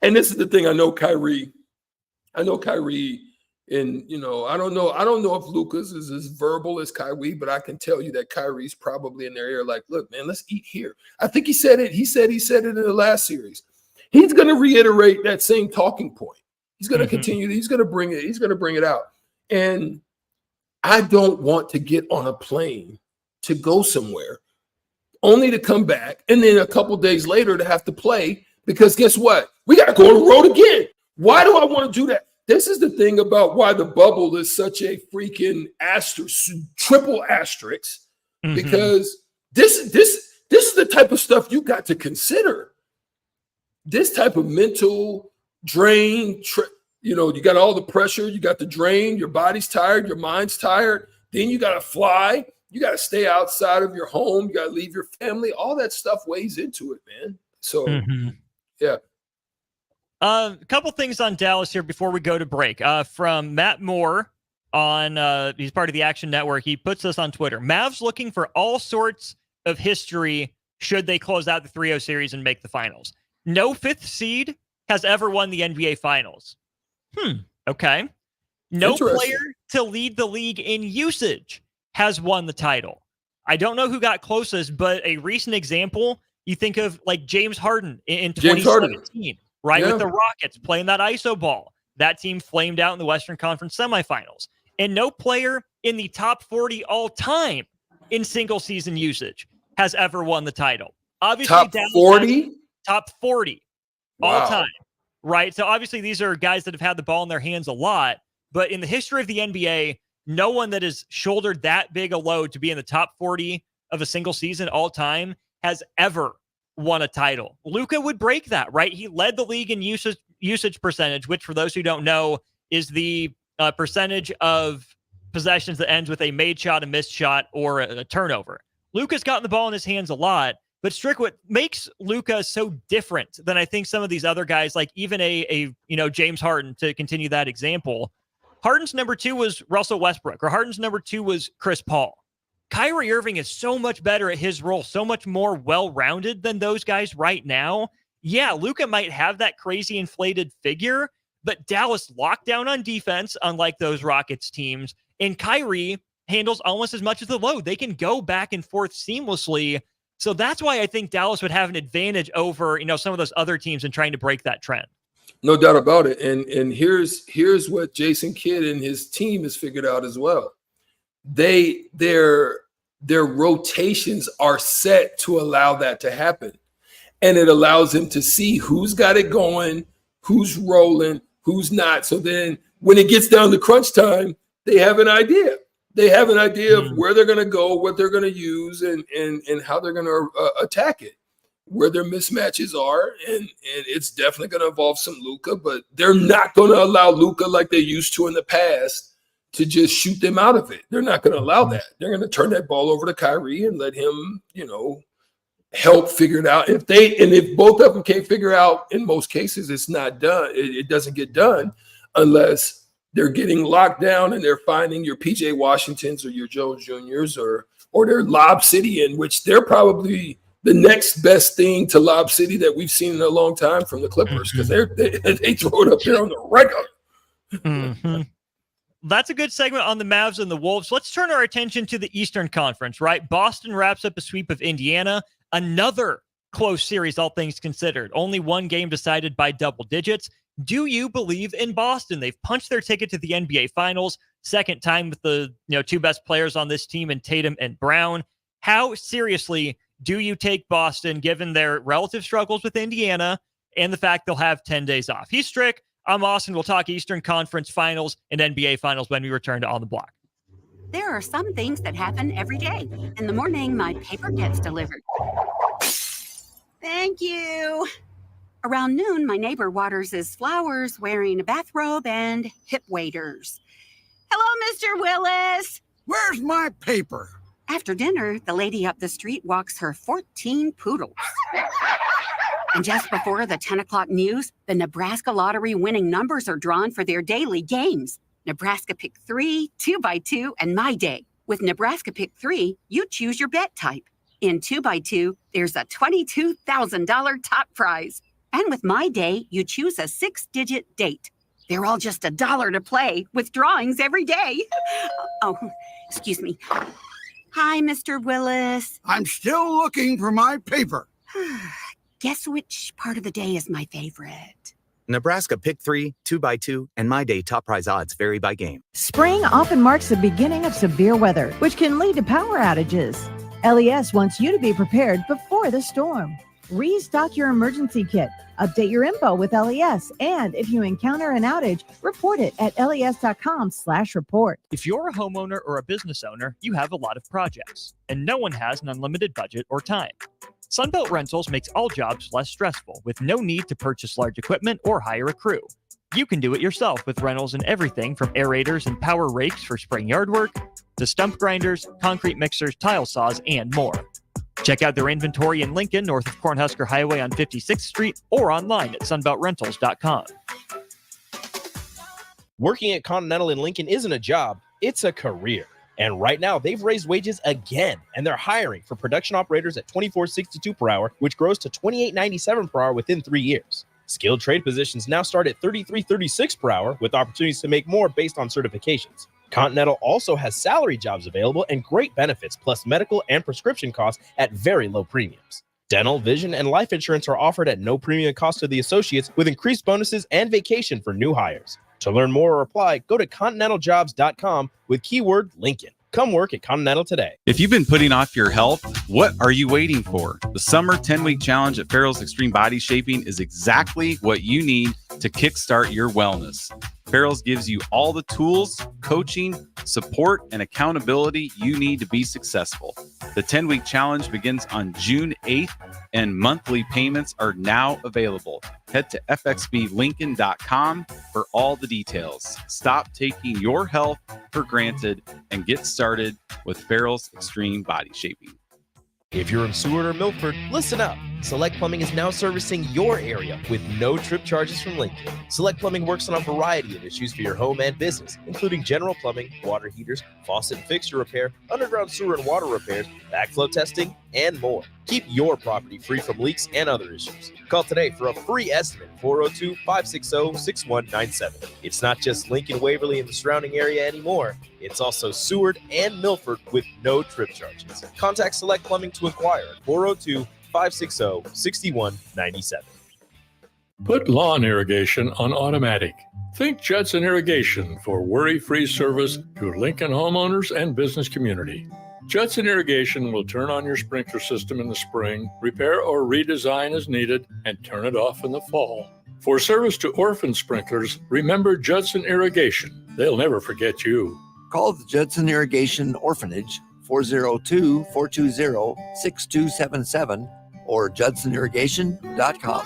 And this is the thing. I know Kyrie, and I don't know if Lucas is as verbal as Kyrie, but I can tell you that Kyrie's probably in their ear like, look, man, let's eat here. I think he said it. He said it in the last series. He's going to reiterate that same talking point. He's going to continue. He's going to bring it. He's going to bring it out. And I don't want to get on a plane to go somewhere only to come back and then a couple days later to have to play, because guess what? We got to go on the road again. Why do I want to do that? This is the thing about why the bubble is such a freaking triple asterisk, because this is the type of stuff you got to consider. This type of mental drain, you got all the pressure, you got the drain, your body's tired, your mind's tired. Then you got to fly. You got to stay outside of your home. You got to leave your family. All that stuff weighs into it, man. So, yeah. A couple things on Dallas here before we go to break. From Matt Moore on, he's part of the Action Network. He puts this on Twitter. Mavs looking for all sorts of history should they close out the 3-0 series and make the finals. No 5th seed has ever won the NBA Finals. Okay. No player to lead the league in usage has won the title. I don't know who got closest, but a recent example, you think of like James Harden in 2017, right? With the Rockets playing that ISO ball. That team flamed out in the Western Conference semifinals. And no player in the top 40 all time in single season usage has ever won the title. Obviously, top 40? Top 40 all time, right? So obviously these are guys that have had the ball in their hands a lot, but in the history of the NBA, no one that has shouldered that big a load to be in the top 40 of a single season all time has ever won a title. Luka would break that, right? He led the league in usage percentage, which for those who don't know is the percentage of possessions that ends with a made shot, a missed shot, or a turnover. Luka's gotten the ball in his hands a lot, but Strick, what makes Luka so different than I think some of these other guys, like even a James Harden, to continue that example, Harden's number 2 was Russell Westbrook, or Harden's number 2 was Chris Paul. Kyrie Irving is so much better at his role, so much more well-rounded than those guys right now. Yeah, Luka might have that crazy inflated figure, but Dallas locked down on defense, unlike those Rockets teams, and Kyrie handles almost as much of the load. They can go back and forth seamlessly. So that's why I think Dallas would have an advantage over, some of those other teams in trying to break that trend. No doubt about it. And here's what Jason Kidd and his team has figured out as well. They're their rotations are set to allow that to happen. And it allows them to see who's got it going, who's rolling, who's not. So then when it gets down to crunch time, they have an idea. They have an idea of where they're going to go, what they're going to use, and how they're going to attack it, where their mismatches are. And it's definitely going to involve some Luka, but they're not going to allow Luka like they used to in the past to just shoot them out of it. They're not going to allow that. They're going to turn that ball over to Kyrie and let him, help figure it out. If both of them can't figure out, in most cases, it's not done. It doesn't get done unless they're getting locked down and they're finding your PJ Washingtons or your Jones Juniors or their Lob City, in which they're probably the next best thing to Lob City that we've seen in a long time from the Clippers, because they throw it up there on the regular. Mm-hmm. That's a good segment on the Mavs and the Wolves. Let's turn our attention to the Eastern Conference, right? Boston wraps up a sweep of Indiana. Another close series, all things considered. Only one game decided by double digits. Do you believe in Boston? They've punched their ticket to the NBA Finals, second time with the two best players on this team in Tatum and Brown. How seriously do you take Boston, given their relative struggles with Indiana and the fact they'll have 10 days off? He's Strick. I'm Austin. We'll talk Eastern Conference Finals and NBA Finals when we return to On the Block. There are some things that happen every day. In the morning, my paper gets delivered. Thank you. Around noon, my neighbor waters his flowers wearing a bathrobe and hip waders. Hello, Mr. Willis. Where's my paper? After dinner, the lady up the street walks her 14 poodles. And just before the 10 o'clock news, the Nebraska lottery winning numbers are drawn for their daily games. Nebraska Pick 3, 2x2, and My Day. With Nebraska Pick 3, you choose your bet type. In 2x2, there's a $22,000 top prize. And with My Day, you choose a 6-digit date. They're all just $1 to play, with drawings every day. Oh, excuse me. Hi, Mr. Willis. I'm still looking for my paper. Guess which part of the day is my favorite? Nebraska Pick 3, 2x2, and My Day top prize odds vary by game. Spring often marks the beginning of severe weather, which can lead to power outages. LES wants you to be prepared before the storm. Restock your emergency kit, update your info with LES, and if you encounter an outage, report it at les.com/report. If you're a homeowner or a business owner, you have a lot of projects, and no one has an unlimited budget or time. Sunbelt Rentals makes all jobs less stressful with no need to purchase large equipment or hire a crew. You can do it yourself with rentals and everything from aerators and power rakes for spring yard work to stump grinders, concrete mixers, tile saws, and more. Check out their inventory in Lincoln, north of Cornhusker Highway on 56th Street, or online at sunbeltrentals.com. Working at Continental in Lincoln isn't a job, it's a career. And right now, they've raised wages again, and they're hiring for production operators at $24.62 per hour, which grows to $28.97 per hour within 3 years. Skilled trade positions now start at $33.36 per hour, with opportunities to make more based on certifications. Continental also has salary jobs available and great benefits, plus medical and prescription costs at very low premiums. Dental, vision, and life insurance are offered at no premium cost to the associates, with increased bonuses and vacation for new hires. To learn more or apply, go to continentaljobs.com with keyword Lincoln. Come work at Continental today. If you've been putting off your health, what are you waiting for? The summer 10-week challenge at Farrell's Extreme Body Shaping is exactly what you need to kickstart your wellness. Farrell's gives you all the tools, coaching, support, and accountability you need to be successful. The 10-week challenge begins on June 8th, and monthly payments are now available. Head to fxblincoln.com for all the details. Stop taking your health for granted and get started with Farrell's Extreme Body Shaping. If you're in Seward or Milford, listen up. Select Plumbing is now servicing your area with no trip charges from Lincoln. Select Plumbing works on a variety of issues for your home and business, including general plumbing, water heaters, faucet and fixture repair, underground sewer and water repairs, backflow testing, and more. Keep your property free from leaks and other issues. Call today for a free estimate, 402-560-6197. It's not just Lincoln, Waverly, and the surrounding area anymore. It's also Seward and Milford with no trip charges. Contact Select Plumbing to inquire at 402-560-6197. Put lawn irrigation on automatic. Think Judson Irrigation for worry-free service to Lincoln homeowners and business community. Judson Irrigation will turn on your sprinkler system in the spring, repair or redesign as needed, and turn it off in the fall. For service to orphan sprinklers, remember Judson Irrigation. They'll never forget you. Call the Judson Irrigation Orphanage 402-420-6277 or judsonirrigation.com.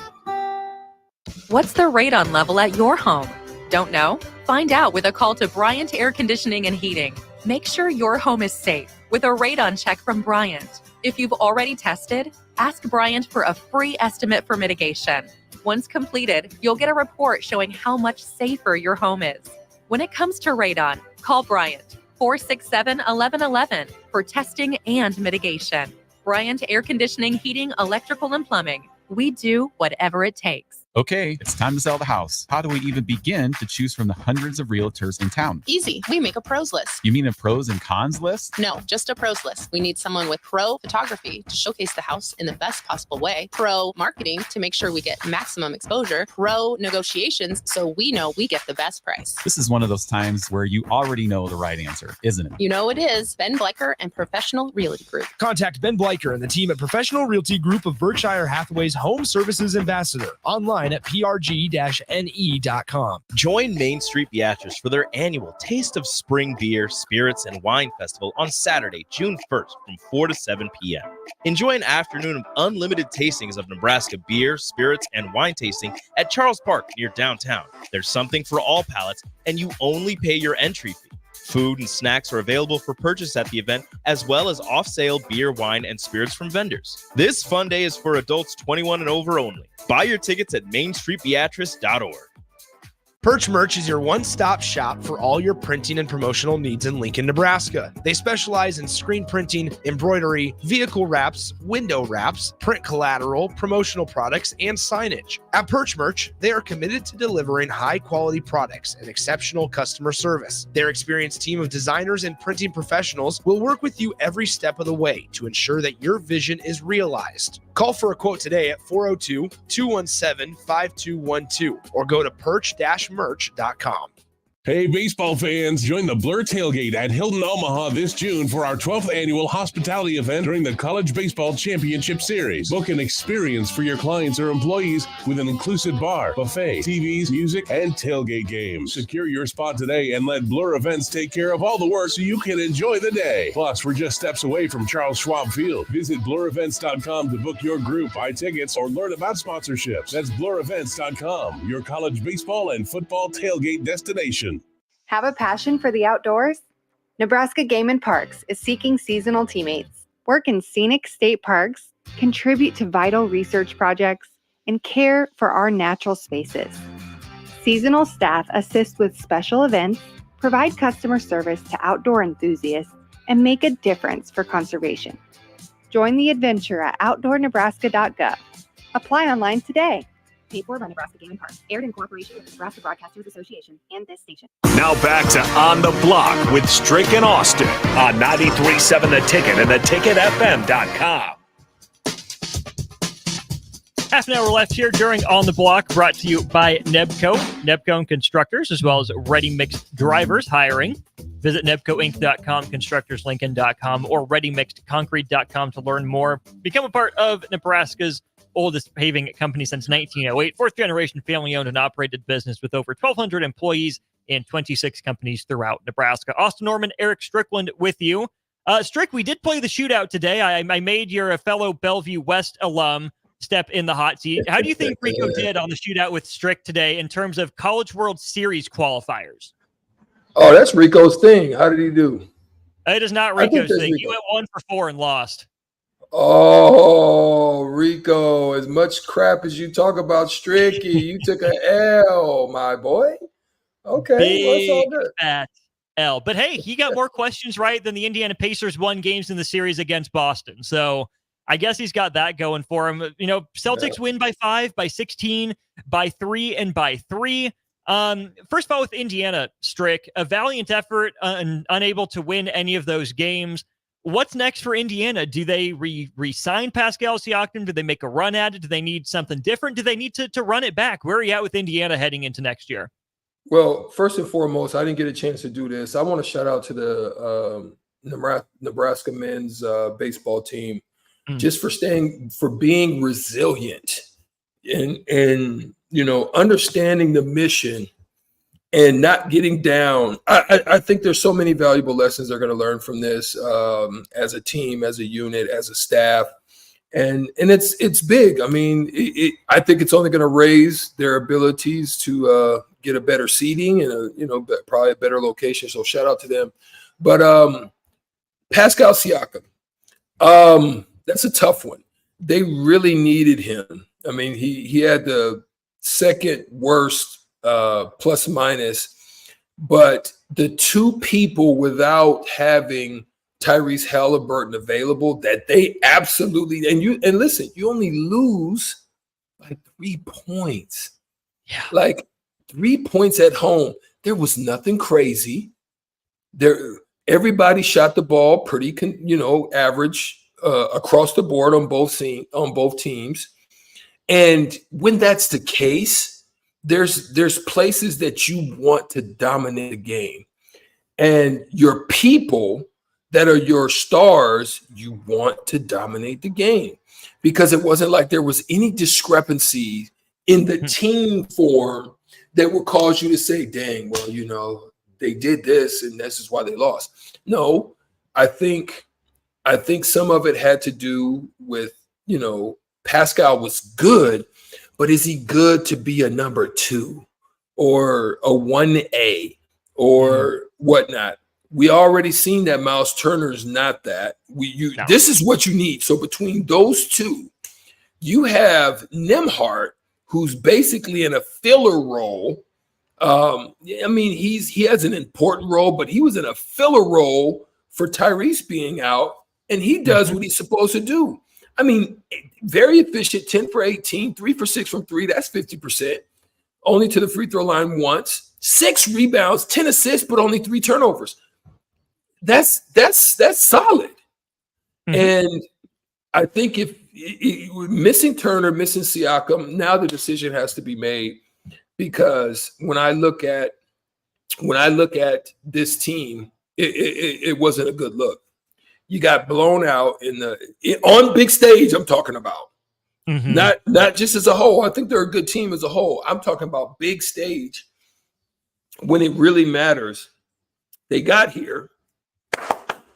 What's the radon level at your home? Don't know? Find out with a call to Bryant Air Conditioning and Heating. Make sure your home is safe with a radon check from Bryant. If you've already tested, ask Bryant for a free estimate for mitigation. Once completed, you'll get a report showing how much safer your home is. When it comes to radon, call Bryant 467-1111 for testing and mitigation. Bryant Air Conditioning, Heating, Electrical, and Plumbing. We do whatever it takes. Okay, it's time to sell the house. How do we even begin to choose from the hundreds of realtors in town? Easy. We make a pros list. You mean a pros and cons list? No, just a pros list. We need someone with pro photography to showcase the house in the best possible way, pro marketing to make sure we get maximum exposure, pro negotiations so we know we get the best price. This is one of those times where you already know the right answer, isn't it? You know it is. Ben Bleicher and Professional Realty Group. Contact Ben Bleicher and the team at Professional Realty Group of Berkshire Hathaway's Home Services Ambassador online at prg-ne.com. Join Main Street Beatrice for their annual Taste of Spring Beer, Spirits, and Wine Festival on Saturday, June 1st from 4 to 7 p.m. Enjoy an afternoon of unlimited tastings of Nebraska beer, spirits, and wine tasting at Charles Park near downtown. There's something for all palates, and you only pay your entry fee. Food and snacks are available for purchase at the event, as well as off-sale beer, wine, and spirits from vendors. This fun day is for adults 21 and over only. Buy your tickets at mainstreetbeatrice.org. Perch Merch is your one-stop shop for all your printing and promotional needs in Lincoln, Nebraska. They specialize in screen printing, embroidery, vehicle wraps, window wraps, print collateral, promotional products, and signage. At Perch Merch, they are committed to delivering high-quality products and exceptional customer service. Their experienced team of designers and printing professionals will work with you every step of the way to ensure that your vision is realized. Call for a quote today at 402-217-5212 or go to perch-merch.com. Hey, baseball fans, join the Blur Tailgate at Hilton Omaha this June for our 12th annual hospitality event during the College Baseball Championship Series. Book an experience for your clients or employees with an inclusive bar, buffet, TVs, music, and tailgate games. Secure your spot today and let Blur Events take care of all the work so you can enjoy the day. Plus, we're just steps away from Charles Schwab Field. Visit blurevents.com to book your group, buy tickets, or learn about sponsorships. That's blurevents.com, your college baseball and football tailgate destination. Have a passion for the outdoors? Nebraska Game and Parks is seeking seasonal teammates. Work in scenic state parks, contribute to vital research projects, and care for our natural spaces. Seasonal staff assist with special events, provide customer service to outdoor enthusiasts, and make a difference for conservation. Join the adventure at outdoornebraska.gov. Apply online today. Paid for by Nebraska Game and Parks. Aired in cooperation with the Nebraska Broadcasters Association and this station. Now back to On the Block with Strick and Austin on 93.7 The Ticket and theticketfm.com. Half an hour left here during On the Block, brought to you by Nebco. Nebco Constructors, as well as Ready Mixed Drivers hiring. Visit nebcoinc.com, constructorslincoln.com, or readymixedconcrete.com to learn more. Become a part of Nebraska's oldest paving company since 1908. Fourth generation family owned and operated business with over 1,200 employees in 26 companies throughout Nebraska. Austin Norman, Erick Strickland with you. Strick, we did play the shootout today. I made your fellow Bellevue West alum step in the hot seat. How do you think Rico did on the shootout with Strick today in terms of College World Series qualifiers? Oh, that's Rico's thing. How did he do? It is not Rico's thing. He went 1 for 4 and lost. Oh, Rico, as much crap as you talk about Stricky, you took an L, my boy. Okay, well, that's all good. Fat L. But hey, he got more questions right than the Indiana Pacers won games in the series against Boston. So I guess he's got that going for him. You know, Celtics win by 5, by 16, by 3, and by 3. First of all, with Indiana, Strick, a valiant effort and unable to win any of those games. What's next for Indiana? Do they re-sign Pascal Siakam? Do they make a run at it? Do they need something different? Do they need to run it back? Where are you at with Indiana heading into next year? Well, first and foremost, I didn't get a chance to do this. I want to shout out to the Nebraska men's baseball team just for being resilient and understanding the mission and not getting down. I think there's so many valuable lessons they're going to learn from this as a team, as a unit, as a staff. And it's big. I mean, I think it's only going to raise their abilities to get a better seating and probably a better location. So shout out to them. But Pascal Siakam, that's a tough one. They really needed him. I mean, he had the second worst plus minus, but the two people without having Tyrese Halliburton available that they absolutely and listen, you only lose like 3 points. Yeah. Like 3 points at home. There was nothing crazy. Everybody shot the ball pretty average across the board on both teams. And when that's the case, there's places that you want to dominate the game. And your people that are your stars, you want to dominate the game, because it wasn't like there was any discrepancy in the team form that would cause you to say, dang, well, they did this and this is why they lost. No, I think some of it had to do with, Pascal was good, but is he good to be a number 2 or a 1A or whatnot? We already seen that Miles Turner's not that. This is what you need. So between those two, you have Nembhard, who's basically in a filler role. I mean, he has an important role, but he was in a filler role for Tyrese being out, and he does what he's supposed to do. I mean, very efficient, 10 for 18, 3 for 6 from 3. That's 50%. Only to the free throw line once. 6 rebounds, 10 assists, but only 3 turnovers. That's solid. And I think if missing Turner, missing Siakam, now the decision has to be made, because when I look at this team, it wasn't a good look. You got blown out on big stage. I'm talking about not just as a whole. I think they're a good team as a whole. I'm talking about big stage when it really matters. They got here.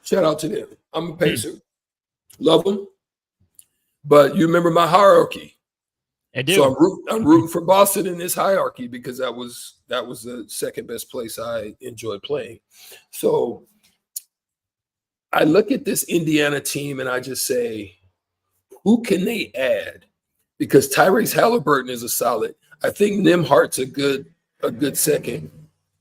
Shout out to them. I'm a Pacer. Love them. But you remember my hierarchy. I do. So I'm rooting for Boston in this hierarchy, because that was the second best place I enjoyed playing. So I look at this Indiana team and I just say, who can they add? Because Tyrese Halliburton is a solid. I think Nembhard's a good second.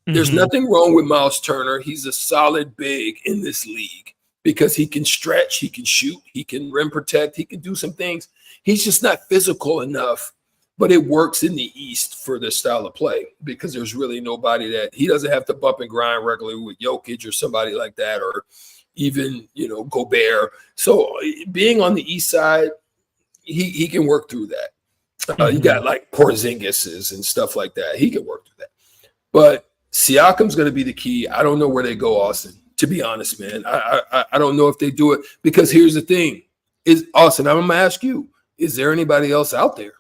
There's nothing wrong with Miles Turner. He's a solid big in this league because he can stretch, he can shoot, he can rim protect, he can do some things. He's just not physical enough, but it works in the East for this style of play, because there's really nobody that he doesn't have to bump and grind regularly with Jokic or somebody like that, or even, Gobert. So being on the East side, he can work through that. You got like Porzingis and stuff like that. He can work through that. But Siakam's going to be the key. I don't know where they go, Austin, to be honest, man. I don't know if they do it, because here's the thing. Austin, I'm going to ask you, is there anybody else out there?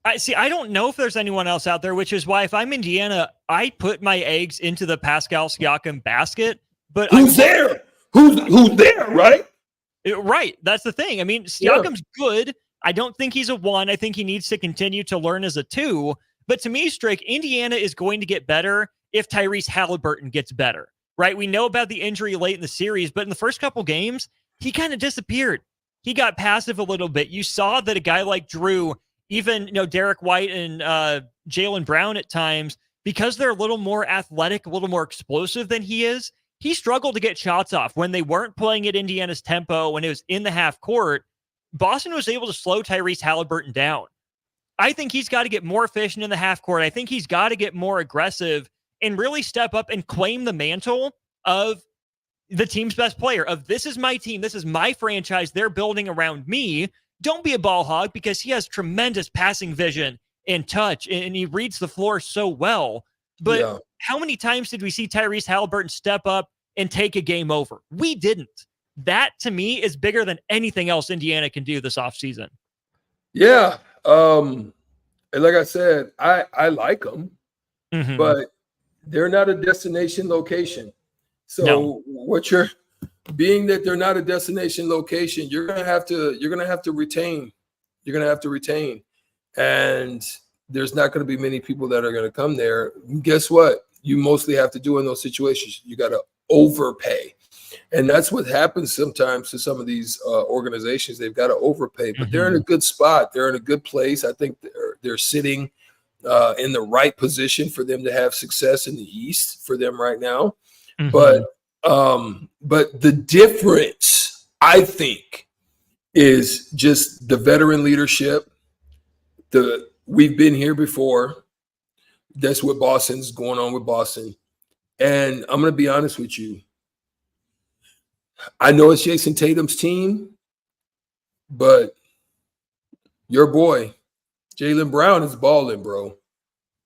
I don't know if there's anyone else out there, which is why if I'm Indiana, I put my eggs into the Pascal Siakam basket. But who's there? Who's there, right? Right. That's the thing. I mean, Siakam's good. I don't think he's a 1. I think he needs to continue to learn as a 2. But to me, Strick, Indiana is going to get better if Tyrese Halliburton gets better, right? We know about the injury late in the series, but in the first couple games, he kind of disappeared. He got passive a little bit. You saw that a guy like Drew, even Derek White and Jaylen Brown at times, because they're a little more athletic, a little more explosive than he is, he struggled to get shots off when they weren't playing at Indiana's tempo, when it was in the half court. Boston was able to slow Tyrese Halliburton down. I think he's got to get more efficient in the half court. I think he's got to get more aggressive and really step up and claim the mantle of the team's best player, of this is my team, this is my franchise, they're building around me. Don't be a ball hog, because he has tremendous passing vision and touch, and he reads the floor so well. But how many times did we see Tyrese Halliburton step up and take a game over. We didn't. That, to me, is bigger than anything else Indiana can do this offseason. Yeah. And like I said, I like them, but they're not a destination location. So what you're being that they're not a destination location, you're gonna have to retain. You're gonna have to retain. And there's not gonna be many people that are gonna come there. Guess what? You mostly have to do in those situations. You gotta overpay. And that's what happens sometimes to some of these organizations. They've got to overpay, but they're in a good spot. They're in a good place. I think they're sitting in the right position for them to have success in the East for them right now. But the difference, I think, is just the veteran leadership. We've been here before. That's what Boston's going on with Boston. And I'm going to be honest with you. I know it's Jason Tatum's team, but your boy, Jaylen Brown, is balling, bro.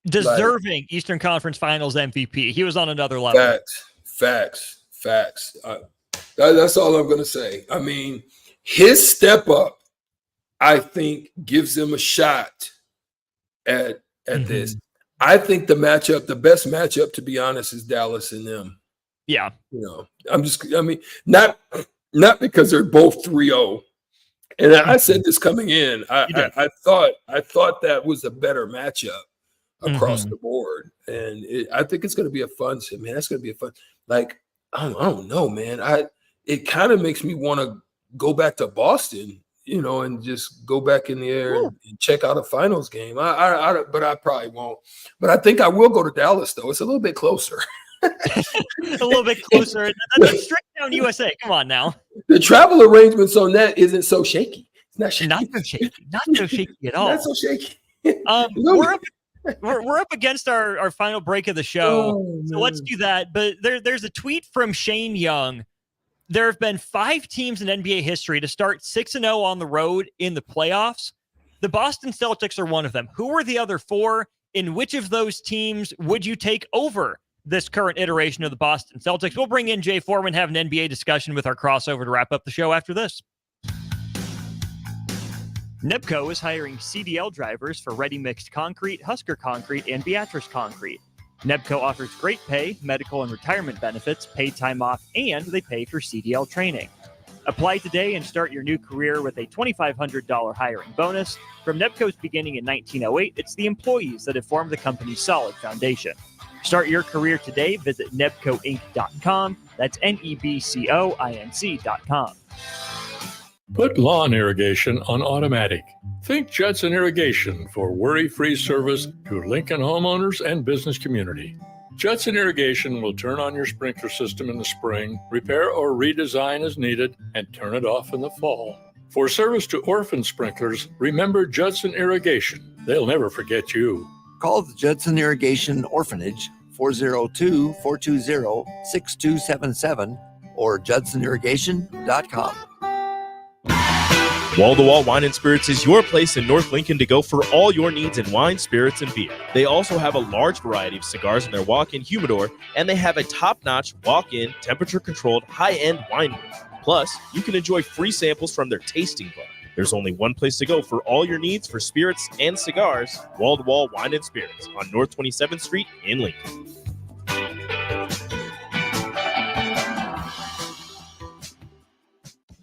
Deserving Eastern Conference Finals MVP. He was on another level. Facts. That's all I'm going to say. I mean, his step up, I think, gives them a shot at this. I think the best matchup, to be honest, is Dallas and them. Yeah. Not because they're both 3-0. And I said this coming in. I thought that was a better matchup across the board. And I think it's going to be a fun, man. That's going to be a fun. Like, I don't know, man. It kind of makes me want to go back to Boston, and just go back in the air and check out a finals game. But I probably won't. But I think I will go to Dallas, though. It's a little bit closer. A little bit closer. That's straight down USA. Come on now. The travel arrangements on that isn't so shaky. It's not shaky. Not so shaky at all. Not so shaky. We're up against our final break of the show. So let's do that. But there's a tweet from Shane Young. There have been 5 teams in NBA history to start 6-0 on the road in the playoffs. The Boston Celtics are one of them. Who are the other 4? In which of those teams would you take over this current iteration of the Boston Celtics? We'll bring in Jay Foreman, have an NBA discussion with our crossover to wrap up the show after this. NEPCO is hiring CDL drivers for Ready Mixed Concrete, Husker Concrete, and Beatrice Concrete. NEPCO offers great pay, medical and retirement benefits, paid time off, and they pay for CDL training. Apply today and start your new career with a $2,500 hiring bonus. From NEPCO's beginning in 1908, it's the employees that have formed the company's solid foundation. Start your career today. Visit nebcoinc.com. That's NEBCOINC.com. Put lawn irrigation on automatic. Think Judson Irrigation for worry-free service to Lincoln homeowners and business community. Judson Irrigation will turn on your sprinkler system in the spring, repair or redesign as needed, and turn it off in the fall. For service to orphan sprinklers, remember Judson Irrigation. They'll never forget you. Call the Judson Irrigation Orphanage, 402-420-6277, or judsonirrigation.com. Wall-to-Wall Wine and Spirits is your place in North Lincoln to go for all your needs in wine, spirits, and beer. They also have a large variety of cigars in their walk-in humidor, and they have a top-notch walk-in, temperature-controlled, high-end wine room. Plus, you can enjoy free samples from their tasting bar. There's only one place to go for all your needs for spirits and cigars, Wall-to-Wall Wine and Spirits on North 27th Street in Lincoln.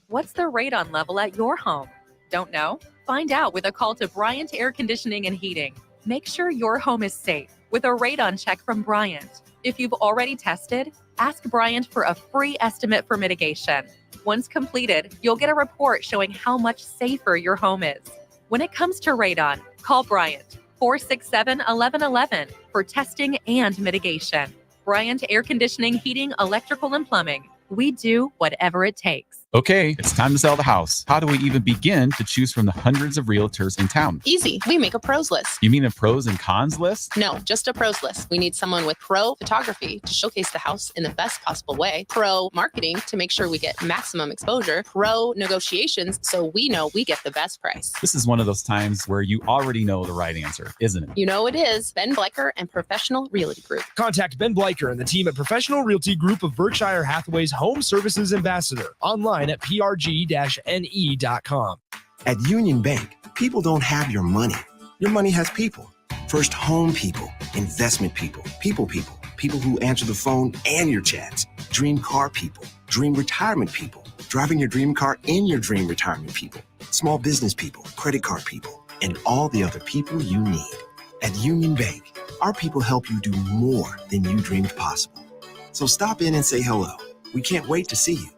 What's the radon level at your home? Don't know? Find out with a call to Bryant Air Conditioning and Heating. Make sure your home is safe with a radon check from Bryant. If you've already tested, ask Bryant for a free estimate for mitigation. Once completed, you'll get a report showing how much safer your home is. When it comes to radon, call Bryant 467-1111 for testing and mitigation. Bryant Air Conditioning, Heating, Electrical, and Plumbing. We do whatever it takes. Okay, it's time to sell the house. How do we even begin to choose from the hundreds of realtors in town? Easy. We make a pros list. You mean a pros and cons list? No, just a pros list. We need someone with pro photography to showcase the house in the best possible way, pro marketing to make sure we get maximum exposure, pro negotiations so we know we get the best price. This is one of those times where you already know the right answer, isn't it? You know it is. Ben Bleicher and Professional Realty Group. Contact Ben Bleicher and the team at Professional Realty Group of Berkshire Hathaway's Home Services Ambassador. Online at prg-ne.com. At Union Bank, people don't have your money. Your money has people. First home people, investment people, people who answer the phone and your chats, dream car people, dream retirement people, driving your dream car in your dream retirement people, small business people, credit card people, and all the other people you need. At Union Bank, our people help you do more than you dreamed possible. So stop in and say hello. We can't wait to see you.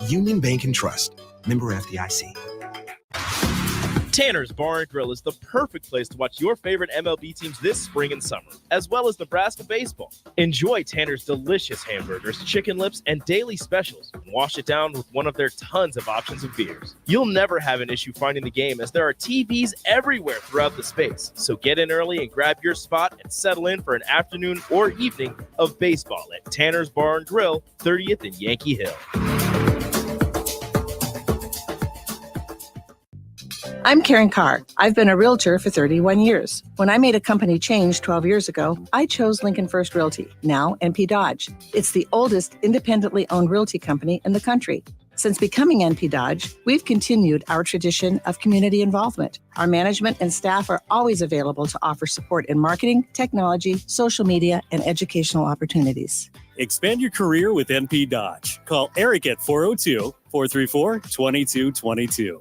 Union Bank and Trust. Member FDIC. Tanner's Bar and Grill is the perfect place to watch your favorite MLB teams this spring and summer, as well as Nebraska baseball. Enjoy Tanner's delicious hamburgers, chicken lips, and daily specials, and wash it down with one of their tons of options of beers. You'll never have an issue finding the game, as there are TVs everywhere throughout the space. So get in early and grab your spot and settle in for an afternoon or evening of baseball at Tanner's Bar and Grill, 30th and Yankee Hill. I'm Karen Carr. I've been a realtor for 31 years. When I made a company change 12 years ago, I chose Lincoln First Realty, now NP Dodge. It's the oldest independently owned realty company in the country. Since becoming NP Dodge, we've continued our tradition of community involvement. Our management and staff are always available to offer support in marketing, technology, social media, and educational opportunities. Expand your career with NP Dodge. Call Eric at 402-434-2222.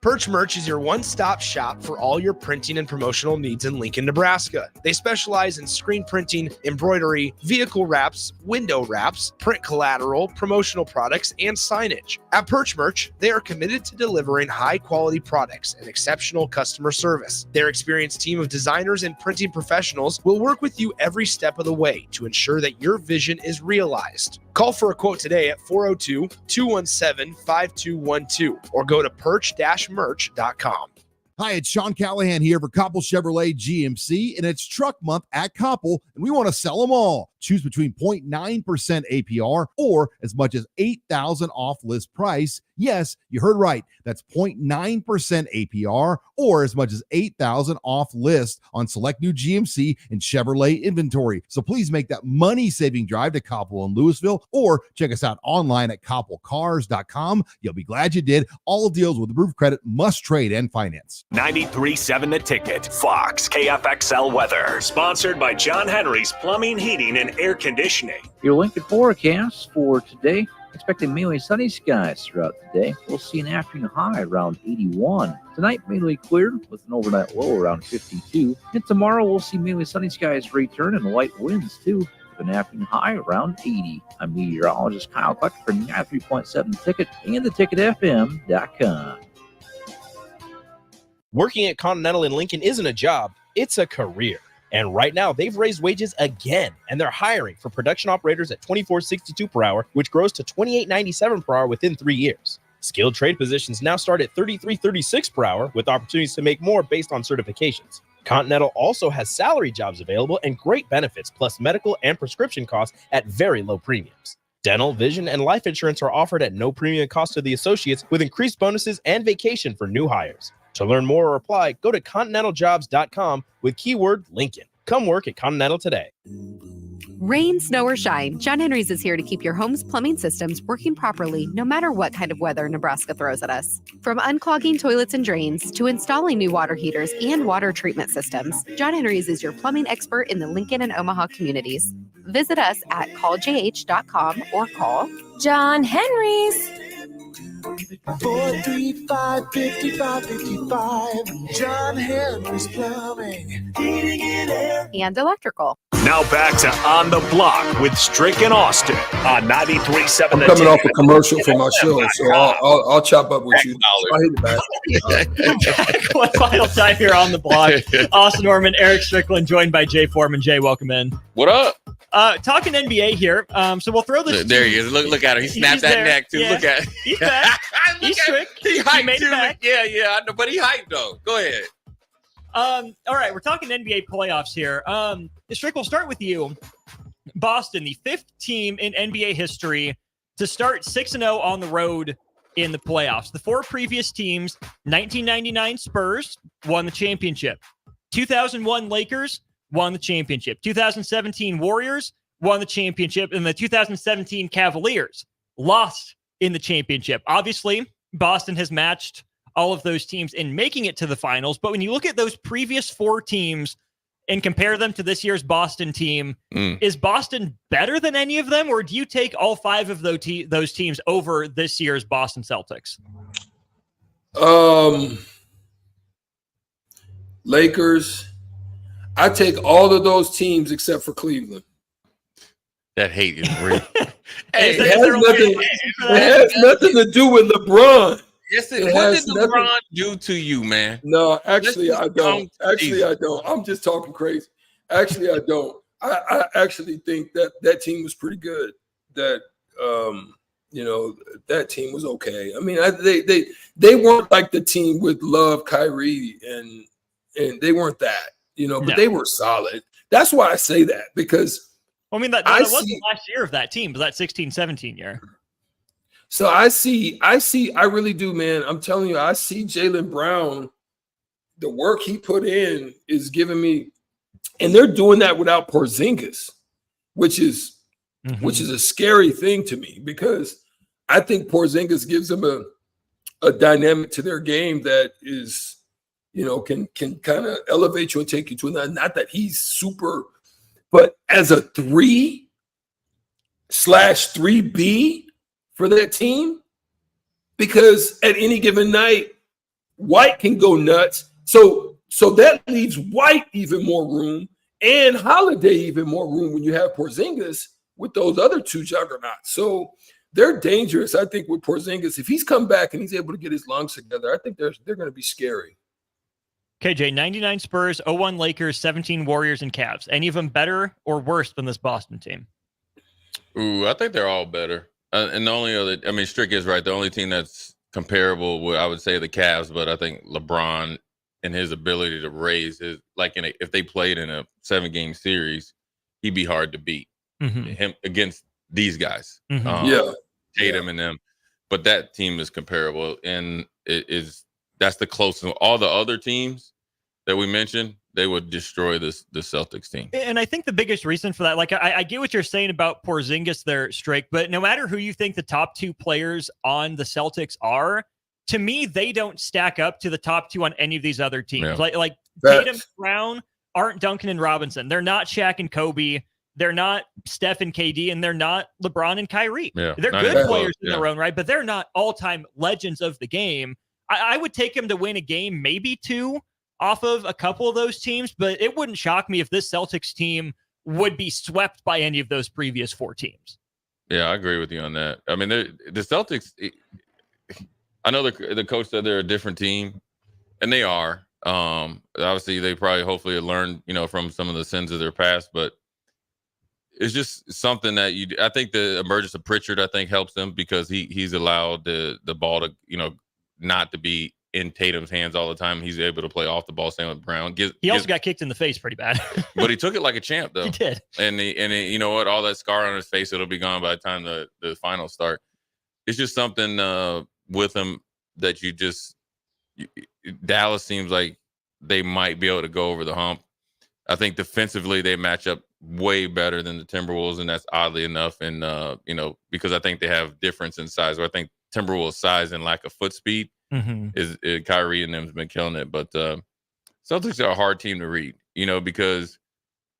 Perch Merch is your one-stop shop for all your printing and promotional needs in Lincoln, Nebraska. They specialize in screen printing, embroidery, vehicle wraps, window wraps, print collateral, promotional products, and signage. At Perch Merch, they are committed to delivering high-quality products and exceptional customer service. Their experienced team of designers and printing professionals will work with you every step of the way to ensure that your vision is realized. Call for a quote today at 402-217-5212 or go to perch-merch.com. Hi, it's Sean Callahan here for Koppel Chevrolet GMC, and it's truck month at Koppel, and we want to sell them all. Choose between 0.9% APR or as much as $8,000 off list price. Yes, you heard right. That's 0.9% APR or as much as $8,000 off list on select new GMC and Chevrolet inventory. So please make that money-saving drive to Koppel in Louisville or check us out online at koppelcars.com. You'll be glad you did. All deals with approved credit must trade and finance. 93.7 The Ticket, Fox, KFXL weather. Sponsored by John Henry's Plumbing, Heating, and Air Conditioning. Your Lincoln forecast for today, expecting mainly sunny skies throughout the day. We'll see an afternoon high around 81. Tonight, mainly clear with an overnight low around 52. And tomorrow, we'll see mainly sunny skies return and light winds too, with an afternoon high around 80. I'm meteorologist Kyle Cluck for 93.7 Ticket and theticketfm.com. Working at Continental in Lincoln isn't a job, it's a career. And right now, they've raised wages again, and they're hiring for production operators at $24.62 per hour, which grows to $28.97 per hour within 3 years. Skilled trade positions now start at $33.36 per hour, with opportunities to make more based on certifications. Continental also has salary jobs available and great benefits, plus medical and prescription costs at very low premiums. Dental, vision, and life insurance are offered at no premium cost to the associates, with increased bonuses and vacation for new hires. To learn more or apply, go to continentaljobs.com with keyword Lincoln. Come work at Continental today. Rain, snow, or shine, John Henry's is here to keep your home's plumbing systems working properly no matter what kind of weather Nebraska throws at us. From unclogging toilets and drains to installing new water heaters and water treatment systems, John Henry's is your plumbing expert in the Lincoln and Omaha communities. Visit us at calljh.com or call John Henry's. 435-5555. John Henry's Plumbing, Heating and Air, and Electrical. Now back to On the Block with Strick and Austin on 93.7. I'm coming off a commercial for my show, so I'll chop up with you. I'll hit it back. One final time here on the block. Austin Norman, Erick Strickland, joined by Jay Foreman. Jay, welcome in. What up? Talking NBA here. So we'll throw this. There he is. Look at him. He snapped that neck too. Yeah. Look at him. He's back. He's strict. He hyped too. Back. Yeah, I know, but he hyped though. Go ahead. All right, we're talking NBA playoffs here. Strick, we'll start with you. Boston, the 5th team in NBA history to start 6-0 on the road in the playoffs. The 4 previous teams, 1999 Spurs won the championship. 2001 Lakers won the championship. 2017 Warriors won the championship. And the 2017 Cavaliers lost in the championship. Obviously, Boston has matched all of those teams in making it to the finals. But when you look at those previous 4 teams and compare them to this year's Boston team, is Boston better than any of them? Or do you take all 5 of those teams over this year's Boston Celtics? Lakers. I take all of those teams except for Cleveland. That hate is real. It has nothing to do with LeBron. Yes, what did LeBron do to you, man? No, actually, I don't. I'm just talking crazy. Actually, I don't. I actually think that team was pretty good. That that team was okay. I mean, they weren't like the team with Love, Kyrie, and they weren't that. But they were solid. That's why I say that, because that wasn't the last year of that team. Was that 16-17 year? So I really do, man. I'm telling you, I see Jaylen Brown, the work he put in is giving me, and they're doing that without Porzingis, which is a scary thing to me, because I think Porzingis gives them a dynamic to their game that is, can kind of elevate you and take you to another. Not that he's super, but as a 3/3B for that team, because at any given night, White can go nuts. So that leaves White even more room, and Holiday even more room when you have Porzingis with those other 2 juggernauts. So they're dangerous, I think, with Porzingis. If he's come back and he's able to get his lungs together, I think they're going to be scary. KJ, 99 Spurs, 01 Lakers, 17 Warriors, and Cavs. Any of them better or worse than this Boston team? Ooh, I think they're all better. And the only other, Strick is right. The only team that's comparable with, I would say, the Cavs, but I think LeBron and his ability to raise his, if they played in a 7-game series, he'd be hard to beat him against these guys. Tatum and them. But that team is comparable, and that's the closest. All the other teams that we mentioned, they would destroy the Celtics team. And I think the biggest reason for that, I get what you're saying about Porzingis there, Strick, but no matter who you think the top 2 players on the Celtics are, to me, they don't stack up to the top 2 on any of these other teams. Yeah. Tatum, Brown aren't Duncan and Robinson. They're not Shaq and Kobe. They're not Steph and KD, and they're not LeBron and Kyrie. Yeah, they're good players in their own right, but they're not all-time legends of the game. I would take them to win a game, maybe 2, off of a couple of those teams, but it wouldn't shock me if this Celtics team would be swept by any of those previous 4 teams. Yeah, I agree with you on that. I mean, the Celtics, I know the coach said they're a different team, and they are. Obviously, they probably hopefully learned, from some of the sins of their past, but it's just something that I think the emergence of Pritchard, I think, helps them, because he's allowed the ball to, not to be in Tatum's hands all the time. He's able to play off the ball. Same with Brown. He also got kicked in the face pretty bad. But he took it like a champ, though. He did. And you know what? All that scar on his face, it'll be gone by the time the finals start. It's just something with him that Dallas seems like they might be able to go over the hump. I think defensively they match up way better than the Timberwolves, and that's oddly enough. And because I think they have difference in size. Or I think Timberwolves' size and lack of foot speed is Kyrie and them's been killing it. But Celtics are a hard team to read, because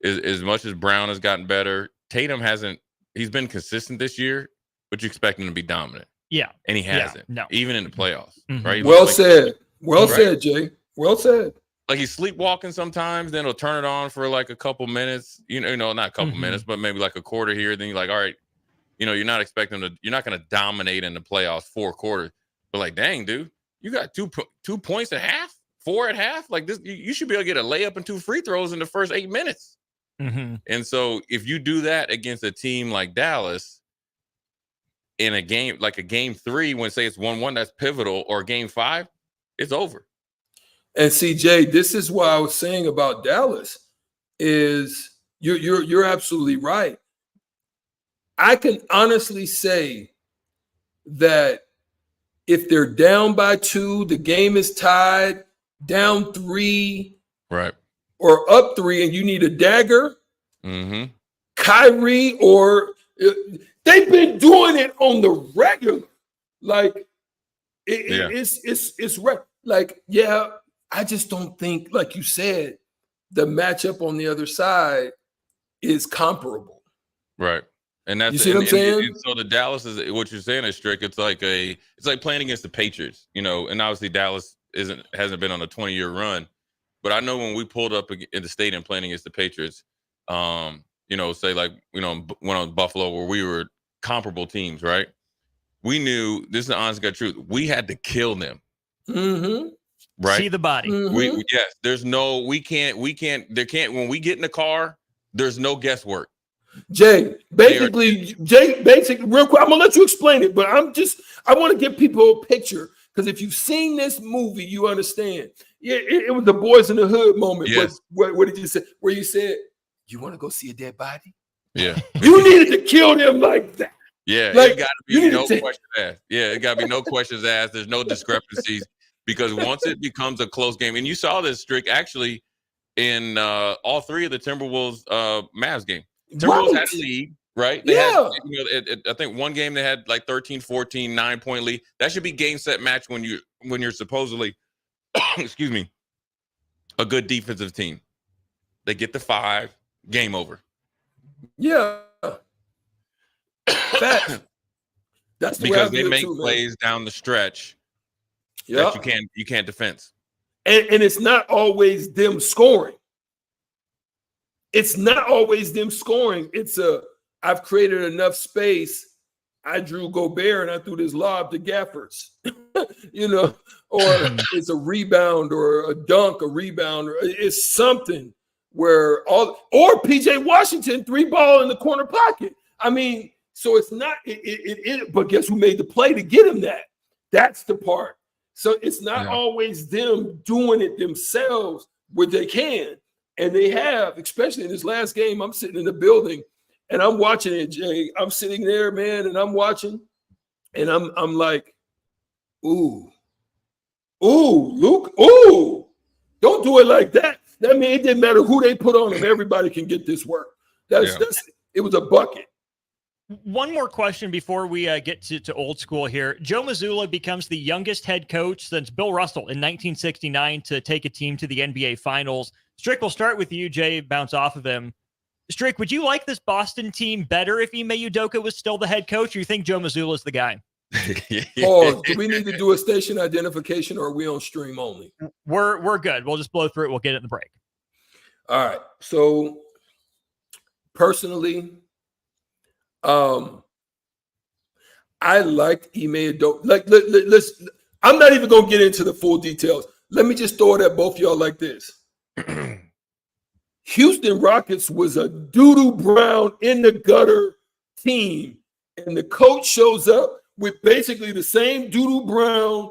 as much as Brown has gotten better, Tatum hasn't. He's been consistent this year, but you expect him to be dominant. Yeah, and he hasn't. No, even in the playoffs, right? Well said. Well said, Jay. Well said. like he's sleepwalking sometimes. Then he'll turn it on for like a couple minutes. Not a couple minutes, but maybe like a quarter here. Then you're like, all right, you're not expecting you're not going to dominate in the playoffs 4 quarters. But like, dang, dude, you got 2 points at half, 4 at half. Like this, you should be able to get a layup and 2 free throws in the first 8 minutes. And so if you do that against a team like Dallas in a game, like a game 3, when say it's 1-1, that's pivotal, or game 5, it's over. And CJ, this is what I was saying about Dallas is you're absolutely right. I can honestly say that if they're down by 2, the game is tied, down 3, right, or up 3, and you need a dagger, Kyrie, or they've been doing it on the regular. Like it's right. Like, yeah, I just don't think, like you said, the matchup on the other side is comparable. Right. And that's, you see what I'm saying? And so the Dallas is what you're saying is Strick. It's like playing against the Patriots, and obviously Dallas hasn't been on a 20-year run, but I know when we pulled up in the stadium playing against the Patriots, say like, went on Buffalo where we were comparable teams, right? We knew, this is the honest God truth, we had to kill them. Right? See the body. Yes. There's no, when we get in the car, there's no guesswork. Jay, basically, real quick, I'm gonna let you explain it, but I want to give people a picture, because if you've seen this movie, you understand. Yeah, it was the Boys in the Hood moment. Yes. What did you say? Where you said, you want to go see a dead body? Yeah. You needed to kill them like that. Yeah, like, it got to be no questions asked. Yeah, it got to be no questions asked. There's no discrepancies, because once it becomes a close game, and you saw this, Strick, actually in all 3 of the Timberwolves Mavs game. Timberwolves had a lead, right? They had, I think one game they had like 13-14, 9-point lead. That should be game set match when you're supposedly, excuse me, a good defensive team. They get the 5, game over. Yeah. That's because they make plays down the stretch that you can't defense. And it's not always them scoring. It's not always them scoring. It's I've created enough space. I drew Gobert and I threw this lob to Gaffers, or it's a rebound or a dunk, a rebound, or it's something where or PJ Washington 3-ball in the corner pocket. I mean, so it's not but guess who made the play to get him that? That's the part. So it's not always them doing it themselves where they can. And they have, especially in this last game. I'm sitting in the building and I'm watching it, Jay. I'm sitting there, man, and I'm watching, and I'm like, ooh, Luke, don't do it like that. That means it didn't matter who they put on them. Everybody can get this work. It was a bucket. One more question before we get to old school here. Joe Mazzulla becomes the youngest head coach since Bill Russell in 1969 to take a team to the NBA Finals. Strick, we'll start with you, Jay, bounce off of him. Strick, would you like this Boston team better if Ime Udoka was still the head coach, or you think Joe Mazzulla is the guy? Pause. Do we need to do a station identification, or are we on stream only? We're good. We'll just blow through it. We'll get it in the break. All right. So personally, I liked Ime Udoka. I'm not even going to get into the full details. Let me just throw it at both y'all like this. Houston Rockets was a doo-doo brown in the gutter team, and the coach shows up with basically the same doo-doo brown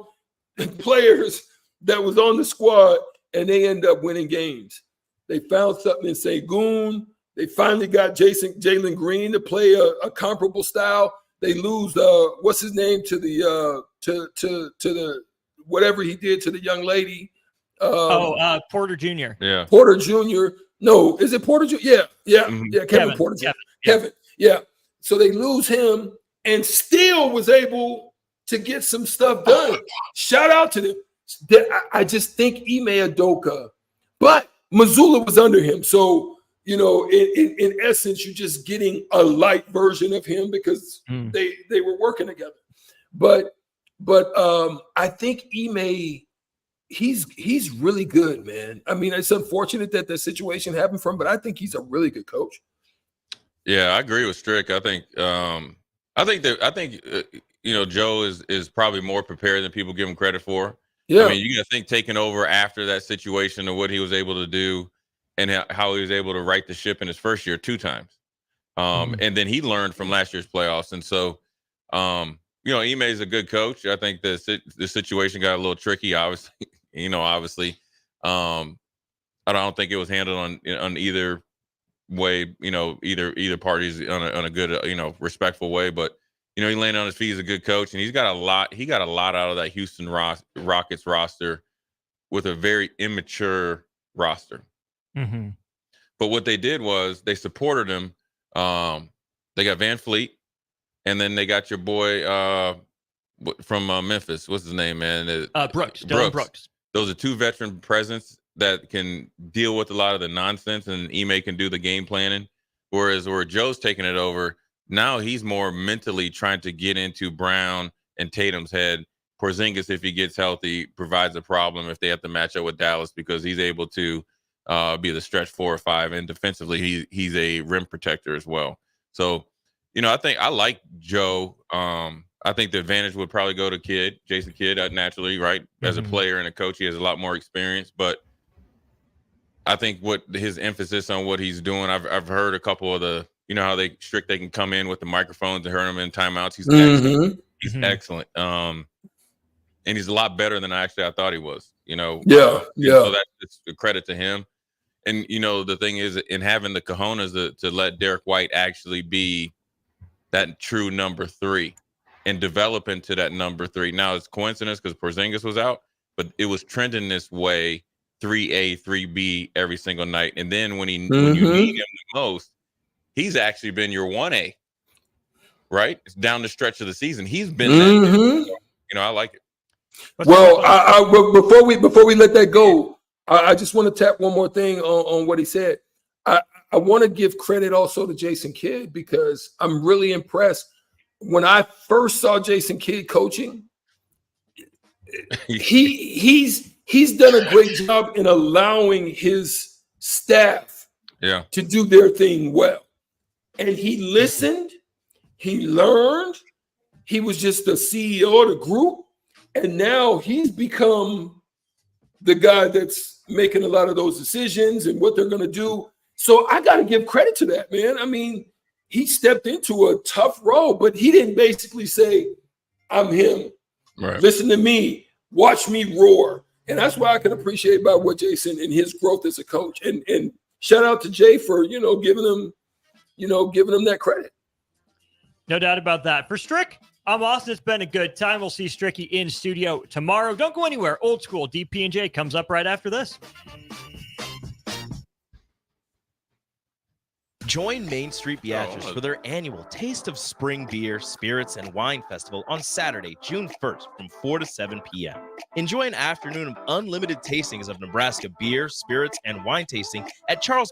players that was on the squad, and they end up winning games. They found something in Sengun. They finally got Jalen Green to play a comparable style. They lose what's his name to the whatever he did to the young lady. Porter Jr. Yeah. Porter Jr. No, is it Porter Jr.? Yeah. Kevin Porter Jr. Kevin. Yeah. So they lose him and still was able to get some stuff done. Shout out to them. I just think Ime Udoka, but Mazzulla was under him. So, in essence, you're just getting a light version of him because they were working together. But I think Ime he's really good, man. I mean, it's unfortunate that the situation happened for him, but I think he's a really good coach. Yeah, I agree with Strick. I think Joe is probably more prepared than people give him credit for. Yeah. I mean, you got to think taking over after that situation and what he was able to do and how he was able to right the ship in his first year 2 times. And then he learned from last year's playoffs. And so, Ime is a good coach. I think the situation got a little tricky, obviously. I don't think it was handled on either way, either party's on a good, respectful way. But, he landed on his feet as a good coach, and he got a lot out of that Houston Rockets roster with a very immature roster. Mm-hmm. But what they did was they supported him. They got Van Fleet, and then they got your boy from Memphis. What's his name, man? Brooks. Dylan Brooks. Those are 2 veteran presence that can deal with a lot of the nonsense, and Ime can do the game planning. Whereas where Joe's taking it over, now he's more mentally trying to get into Brown and Tatum's head. Porzingis, if he gets healthy, provides a problem if they have to match up with Dallas because he's able to be the stretch 4 or 5, and defensively he's a rim protector as well. So, I think I like Joe. I think the advantage would probably go to Jason Kidd, naturally, right? As a player and a coach, he has a lot more experience. But I think what his emphasis on what he's doing, I've heard a couple of the, how they can come in with the microphones and hurt him in timeouts. He's excellent. He's excellent. And he's a lot better than I thought he was. So that's a credit to him. And the thing is, in having the cojones to let Derek White actually be that true number 3 and develop into that number 3. Now it's coincidence because Porzingis was out, but it was trending this way, 3A, 3B every single night. And then when you need him the most, he's actually been your 1A, right? It's down the stretch of the season. He's been that. So, I like it. Well, before we let that go, I just want to tap one more thing on what he said. I want to give credit also to Jason Kidd because I'm really impressed. When I first saw Jason Kidd coaching, he's done a great job in allowing his staff to do their thing well. And he listened, he learned, he was just the CEO of the group, and now he's become the guy that's making a lot of those decisions and what they're going to do. So I got to give credit to that, man. I mean, he stepped into a tough role, but he didn't basically say, I'm him. Right. Listen to me. Watch me roar. And that's why I can appreciate about what Jason and his growth as a coach. And shout out to Jay for, giving him that credit. No doubt about that. For Strick, I'm Austin. It's been a good time. We'll see Stricky in studio tomorrow. Don't go anywhere. Old School DP&J comes up right after this. Join Main Street Beatrice for their annual Taste of Spring Beer, Spirits, and Wine Festival on Saturday, June 1st from 4 to 7 p.m. Enjoy an afternoon of unlimited tastings of Nebraska beer, spirits, and wine tasting at Charles